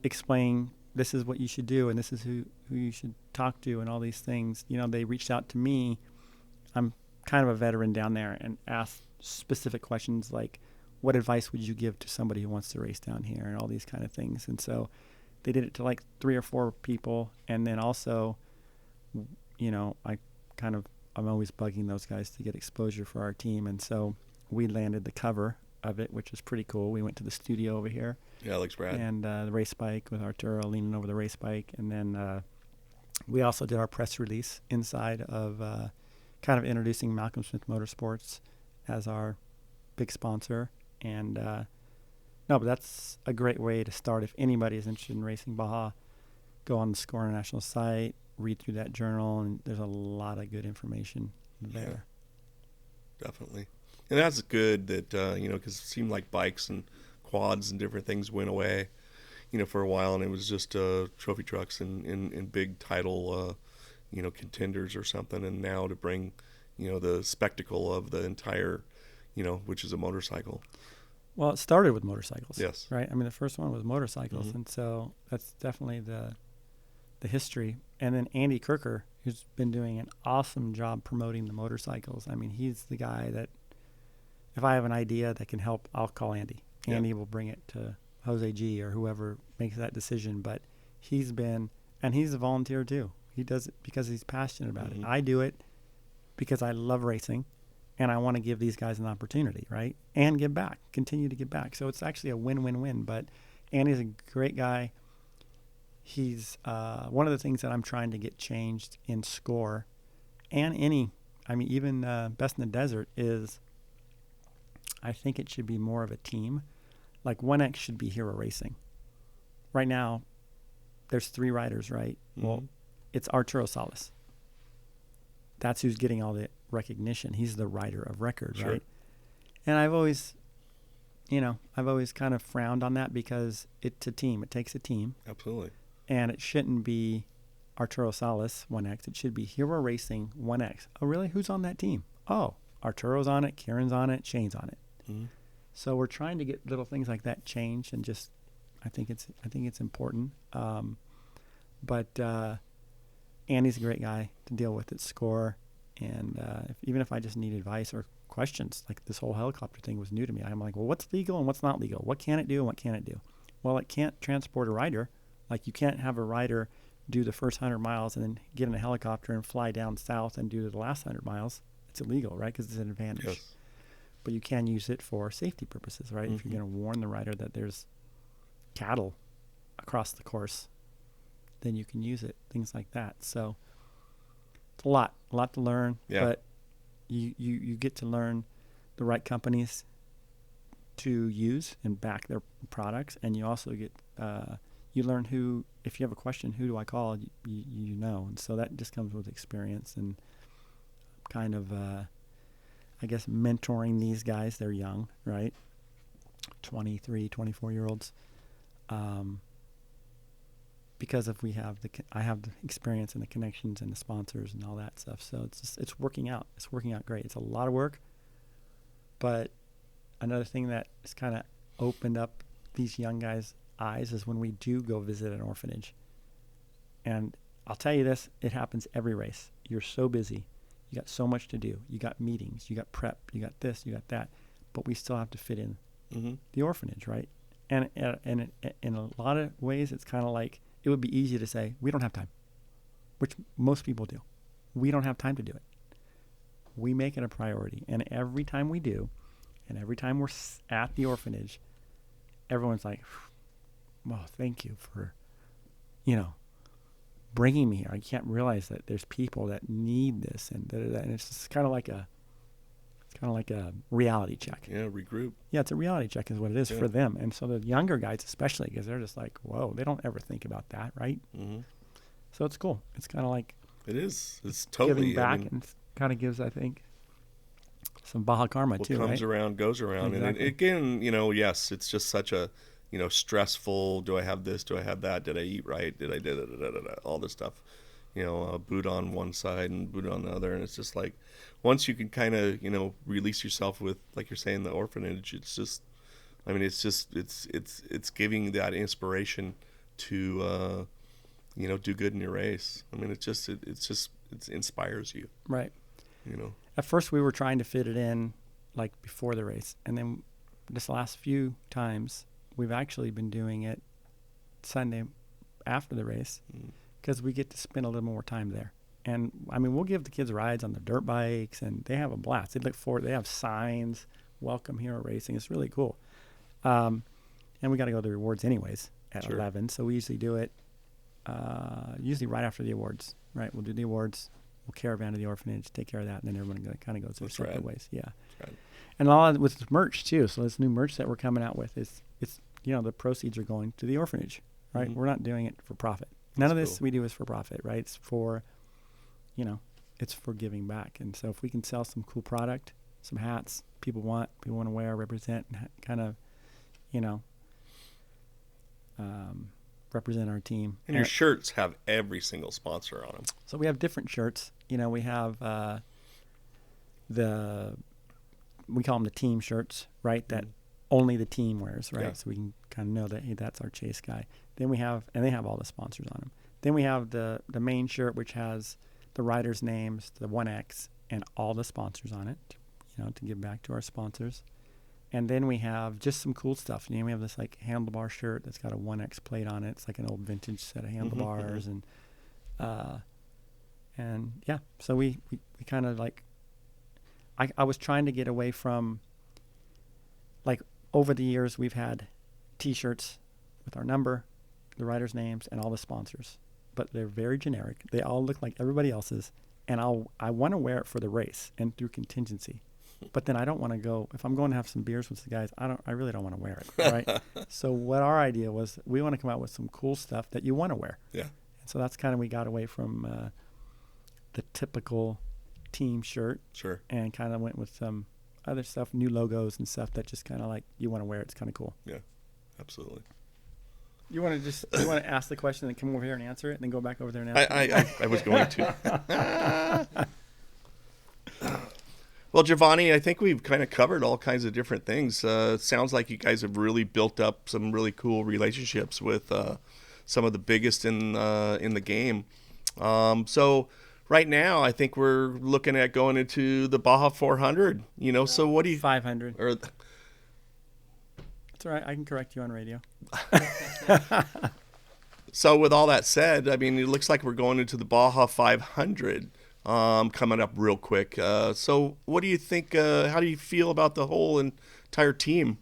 explain this is what you should do and this is who you should talk to and all these things. You know, they reached out to me. I'm kind of a veteran down there and asked specific questions like, what advice would you give to somebody who wants to race down here and all these kind of things. And so they did it to like 3 or 4 people. And then also, you know, I'm always bugging those guys to get exposure for our team. And so we landed the cover of it, which is pretty cool. We went to the studio over here, Yeah, it looks rad. and the race bike with Arturo leaning over the race bike. And then we also did our press release inside of kind of introducing Malcolm Smith Motorsports as our big sponsor. And no, but that's a great way to start. If anybody is interested in racing Baja, go on the Score International site, read through that journal, and there's a lot of good information there. Yeah, definitely. And that's good that, because it seemed like bikes and quads and different things went away, for a while, and it was just trophy trucks and big title, contenders or something. And now to bring, the spectacle of the entire, which is a motorcycle. Well, it started with motorcycles. Yes. Right? I mean, the first one was motorcycles, Mm-hmm. and so that's definitely the history. And then Andy Kirker, who's been doing an awesome job promoting the motorcycles. I mean, he's the guy that if I have an idea that can help, I'll call Andy. Yeah. Andy will bring it to Jose G or whoever makes that decision. But he's been, and he's a volunteer too. He does it because he's passionate about Mm-hmm. it. I do it because I love racing and I want to give these guys an opportunity, right? And give back, continue to give back. So it's actually a win-win-win. But Andy's a great guy. He's one of the things that I'm trying to get changed in Score and even Best in the Desert is I think it should be more of a team. Like 1X should be Hero Racing. Right now, there's 3 riders, right? Mm-hmm. Well, it's Arturo Salas. That's who's getting all the recognition. He's the rider of record, Sure. right? And I've always kind of frowned on that because it's a team. It takes a team. Absolutely. And it shouldn't be Arturo Salas 1X. It should be Hero Racing 1X. Oh, really? Who's on that team? Oh, Arturo's on it, Kieran's on it, Shane's on it. Mm-hmm. So we're trying to get little things like that changed, and just I think it's important. But Andy's a great guy to deal with at Score, and even if I just need advice or questions, like this whole helicopter thing was new to me. I'm like, well, what's legal and what's not legal? What can it do and what can't it do? Well, it can't transport a rider. Like you can't have a rider do the first 100 miles and then get in a helicopter and fly down south and do the last 100 miles. It's illegal, right? Because it's an advantage. Yes. But you can use it for safety purposes, right? Mm-hmm. If you're going to warn the rider that there's cattle across the course, then you can use it, things like that. So it's a lot to learn, Yeah. but you get to learn the right companies to use and back their products, and you also get you learn who, if you have a question, who do I call? You know, and so that just comes with experience and kind of I guess mentoring these guys. They're young, right? 23, 24-year-olds. Because if I have the experience and the connections and the sponsors and all that stuff. So it's working out. It's working out great. It's a lot of work, but another thing that has kind of opened up these young guys' eyes is when we do go visit an orphanage. And I'll tell you this, it happens every race. You're so busy. You got so much to do. You got meetings, you got prep, you got this, you got that, but we still have to fit in Mm-hmm. the orphanage, right? And in a lot of ways, it's kind of like it would be easy to say, we don't have time, which most people do. We don't have time to do it. We make it a priority. And every time we do, and every time we're at the orphanage, everyone's like, well, thank you for, bringing me here. I can't realize that there's people that need this, and da-da-da. And it's just kind of like a reality check. Yeah, regroup. Yeah, it's a reality check is what it is Yeah. for them. And so the younger guys especially, because they're just like, whoa, they don't ever think about that, right? Mm-hmm. So it's cool. It's kind of like It is. It's totally giving back, and kind of gives, I think, some Baja karma what too, comes right? around goes around. Exactly. And again, yes, it's just such a, stressful, do I have this, do I have that, did I eat right, did I all this stuff, boot on one side and boot on the other. And it's just like, once you can kind of, release yourself with, like you're saying, the orphanage, it's just, it's giving that inspiration to, do good in your race. It inspires you, Right. you know. At first, we were trying to fit it in like before the race. And then this last few times, we've actually been doing it Sunday after the race because we get to spend a little more time there. And we'll give the kids rides on the dirt bikes, and they have a blast. They look forward. They have signs. welcome hero racing. It's really cool. And we got to go to the rewards anyways at Sure. 11. So we usually do it usually right after the awards, right? We'll do the awards. We'll caravan to the orphanage, take care of that, and then everyone kind of goes their That's separate rad. ways. Yeah. That's rad. And a lot with merch too. So this new merch that we're coming out with is the proceeds are going to the orphanage, right? Mm-hmm. We're not doing it for profit. None of That's this cool. we do is for profit, right? It's for, it's for giving back. And so if we can sell some cool product, some hats people want to wear, represent, and kind of, represent our team. And your shirts have every single sponsor on them. So we have different shirts. We have we call them the team shirts, right? That only the team wears, right? Yeah. So we can kind of know that, hey, that's our chase guy. Then we have, and they have all the sponsors on them. Then we have the main shirt, which has the riders' names, the 1X, and all the sponsors on it, to give back to our sponsors. And then we have just some cool stuff. We have this like handlebar shirt that's got a 1X plate on it. It's like an old vintage set of handlebars, and yeah. So we kind of like. I was trying to get away from. Like over the years, we've had T-shirts with our number, the riders' names, and all the sponsors, but they're very generic. They all look like everybody else's, and I want to wear it for the race and through contingency. But then I don't want to go, if I'm going to have some beers with the guys, I really don't want to wear it, right? So what our idea was, we want to come out with some cool stuff that you want to wear. Yeah. And so that's kind of, we got away from the typical team shirt. Sure. And kind of went with some other stuff, new logos and stuff that just kind of like, you want to wear it. It's kind of cool. Yeah, absolutely. You want to ask the question and come over here and answer it and then go back over there and answer it? I was going to. Well, Giovanni, I think we've kind of covered all kinds of different things. It sounds like you guys have really built up some really cool relationships with some of the biggest in the game. So right now, I think we're looking at going into the Baja 400. So what do you? 500. Or That's all right. I can correct you on radio. so with all that said, I mean, it looks like we're going into the Baja 500. Coming up real quick. So what do you think, how do you feel about the whole entire team?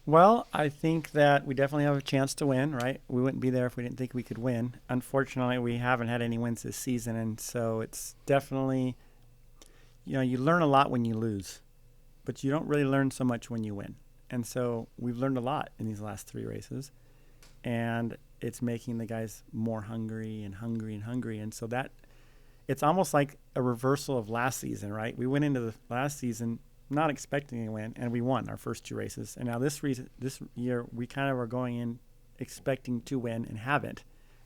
Well, I think that we definitely have a chance to win, right? We wouldn't be there if we didn't think we could win. Unfortunately, we haven't had any wins this season, and so it's definitely, you learn a lot when you lose, but you don't really learn so much when you win. And so we've learned a lot in these last 3 races, and it's making the guys more hungry and hungry and hungry. And so that, it's almost like a reversal of last season, right? We went into the last season not expecting to win, and we won our first 2 races. And now this year, we kind of are going in expecting to win and haven't.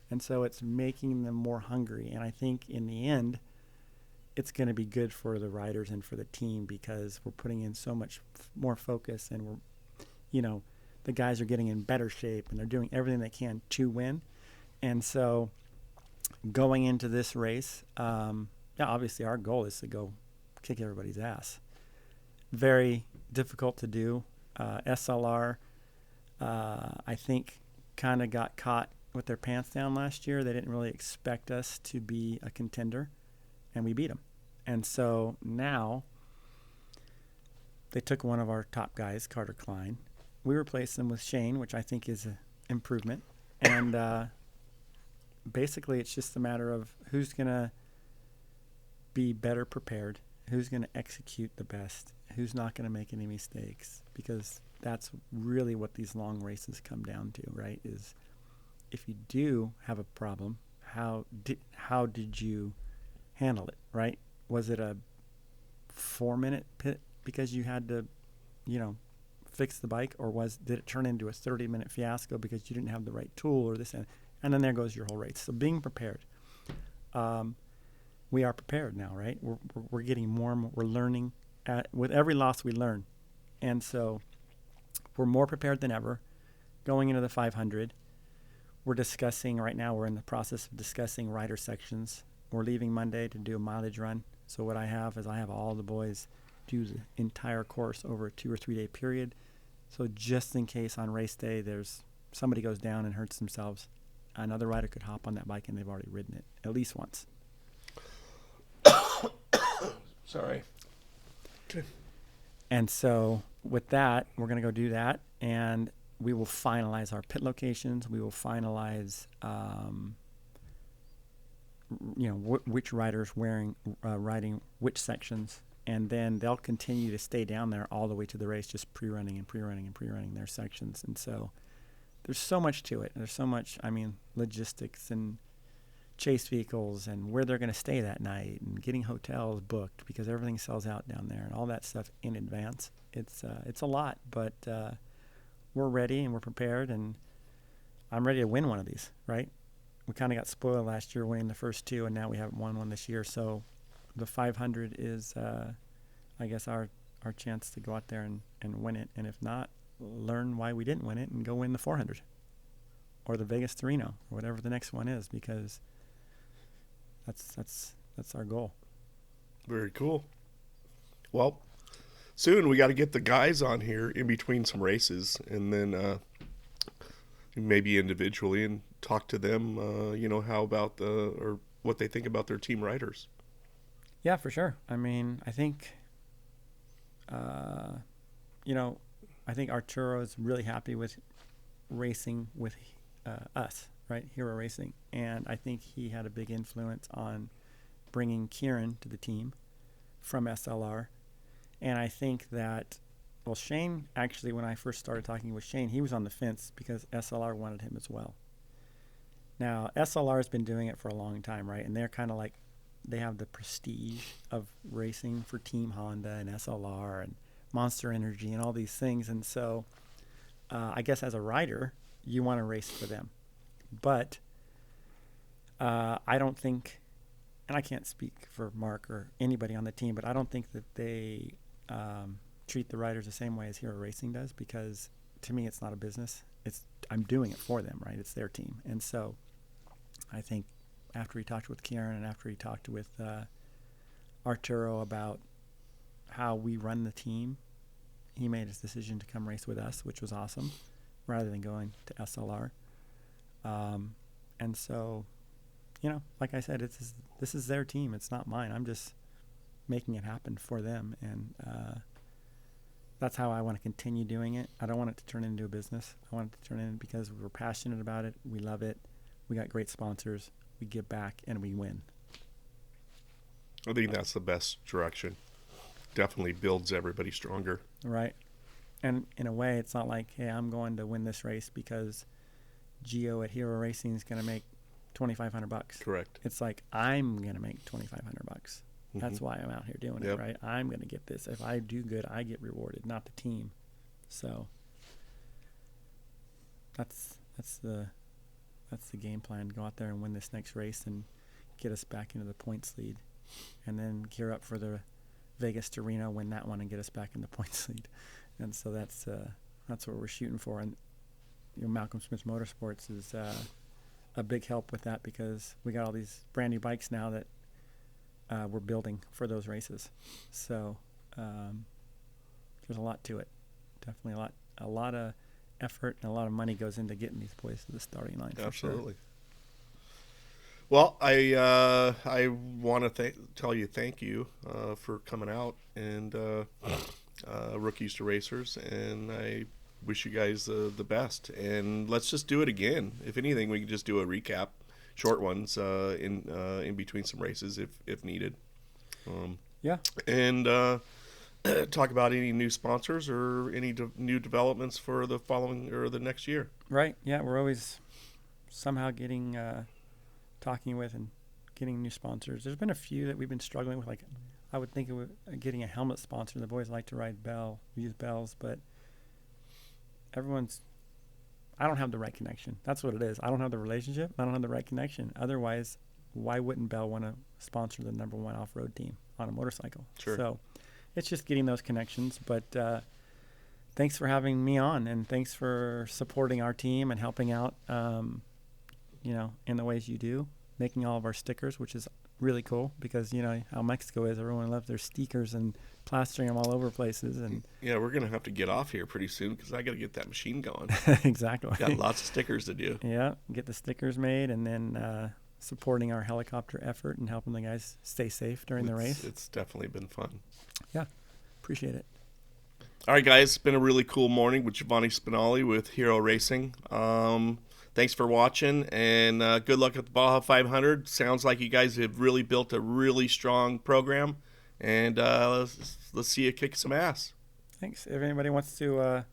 And so it's making them more hungry. And I think in the end, it's going to be good for the riders and for the team because we're putting in so much more focus, and we're, the guys are getting in better shape and they're doing everything they can to win. And so going into this race, obviously our goal is to go kick everybody's ass. Very difficult to do. SLR, I think, kind of got caught with their pants down last year. They didn't really expect us to be a contender, and we beat them. And so now they took one of our top guys, Carter Klein. We replaced him with Shane, which I think is an improvement. And basically it's just a matter of who's going to be better prepared, who's going to execute the best, who's not going to make any mistakes, because that's really what these long races come down to, right? Is if you do have a problem, how did you handle it, right? Was it a 4-minute pit because you had to, fix the bike, or did it turn into a 30-minute fiasco because you didn't have the right tool or this and then there goes your whole race. So being prepared. We are prepared now, right? We're getting more and more. We're learning. With every loss, we learn. And so we're more prepared than ever going into the 500. We're discussing right now, we're in the process of discussing rider sections. We're leaving Monday to do a mileage run. So what I have is I have all the boys do the entire course over a 2 or 3 day period. So just in case on race day there's somebody goes down and hurts themselves, another rider could hop on that bike and they've already ridden it at least once. Sorry. And so with that, we're going to go do that, and we will finalize our pit locations. We will finalize, which riders riding which sections, and then they'll continue to stay down there all the way to the race, just pre-running and pre-running and pre-running their sections. And so there's so much to it. There's so much, logistics and chase vehicles and where they're going to stay that night and getting hotels booked because everything sells out down there and all that stuff in advance. It's a lot, but we're ready and we're prepared, and I'm ready to win one of these, right? We kind of got spoiled last year winning the first two, and now we haven't won one this year. So the 500 is, I guess, our chance to go out there and win it. And if not, learn why we didn't win it and go win the 400 or the Vegas to Reno or whatever the next one is, because that's our goal. Very cool. Well, soon we got to get the guys on here in between some races, and then maybe individually and talk to them. How about or what they think about their team riders. Yeah, for sure. I think, I think Arturo is really happy with racing with us, right? Hero Racing. And I think he had a big influence on bringing Kieran to the team from SLR. And I think that, Shane, actually, when I first started talking with Shane, he was on the fence because SLR wanted him as well. Now, SLR has been doing it for a long time, right? And they're kind of like, they have the prestige of racing for Team Honda and SLR and Monster Energy and all these things. And so I guess as a rider, you want to race for them. But I don't think, and I can't speak for Mark or anybody on the team, but I don't think that they treat the riders the same way as Hero Racing does, because to me it's not a business. I'm doing it for them, right? It's their team. And so I think after he talked with Kieran and after he talked with Arturo about how we run the team, he made his decision to come race with us, which was awesome, rather than going to SLR. And so, like I said, this is their team. It's not mine. I'm just making it happen for them. And that's how I want to continue doing it. I don't want it to turn into a business. I want it to turn in because we're passionate about it. We love it. We got great sponsors. We give back and we win. I think that's the best direction. Definitely builds everybody stronger. Right. And in a way, it's not like, hey, I'm going to win this race because Gio at Hero Racing is going to make $2,500. Correct. It's like, I'm going to make $2,500. Mm-hmm. That's why I'm out here doing it, right? I'm going to get this. If I do good, I get rewarded, not the team. So that's the game plan. Go out there and win this next race and get us back into the points lead, and then gear up for the Vegas to Reno, win that one, and get us back in the points lead. And so that's what we're shooting for. And Malcolm Smith Motorsports is a big help with that, because we got all these brand new bikes now that we're building for those races. So there's a lot to it. Definitely a lot of effort and a lot of money goes into getting these boys to the starting line. Absolutely. Sure. Well, I want to tell you thank you for coming out and Rookies to Racers, and I wish you guys the best. And let's just do it again. If anything, we can just do a recap, short ones in between some races if needed. Yeah. And talk about any new sponsors or any new developments for the following or the next year. Right. Yeah, we're always somehow getting talking with and getting new sponsors. There's been a few that we've been struggling with. Like, I would think of getting a helmet sponsor. The boys like to ride use bells, but I don't have the right connection. That's what it is. I don't have the relationship. I don't have the right connection. Otherwise, why wouldn't Bell want to sponsor the number one off-road team on a motorcycle? Sure. So it's just getting those connections. But thanks for having me on, and thanks for supporting our team and helping out, in the ways you do, making all of our stickers, which is really cool, because how Mexico is. Everyone loves their stickers and plastering them all over places. And yeah, we're gonna have to get off here pretty soon because I got to get that machine going. Exactly. Got lots of stickers to do. Yeah, get the stickers made, and then supporting our helicopter effort and helping the guys stay safe during the race. It's definitely been fun. Yeah, appreciate it. All right, guys, it's been a really cool morning with Giovanni Spinali with Hero Racing. Thanks for watching, and good luck at the Baja 500. Sounds like you guys have really built a really strong program, and let's see you kick some ass. Thanks. If anybody wants to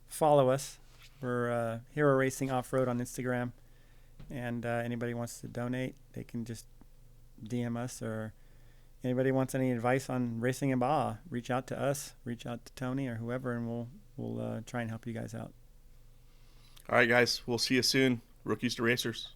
follow us, we're Hero Racing Off Road on Instagram, and anybody wants to donate, they can just DM us, or anybody wants any advice on racing in Baja, reach out to us, reach out to Tony or whoever, and we'll try and help you guys out. All right, guys, we'll see you soon. Rookies to Racers.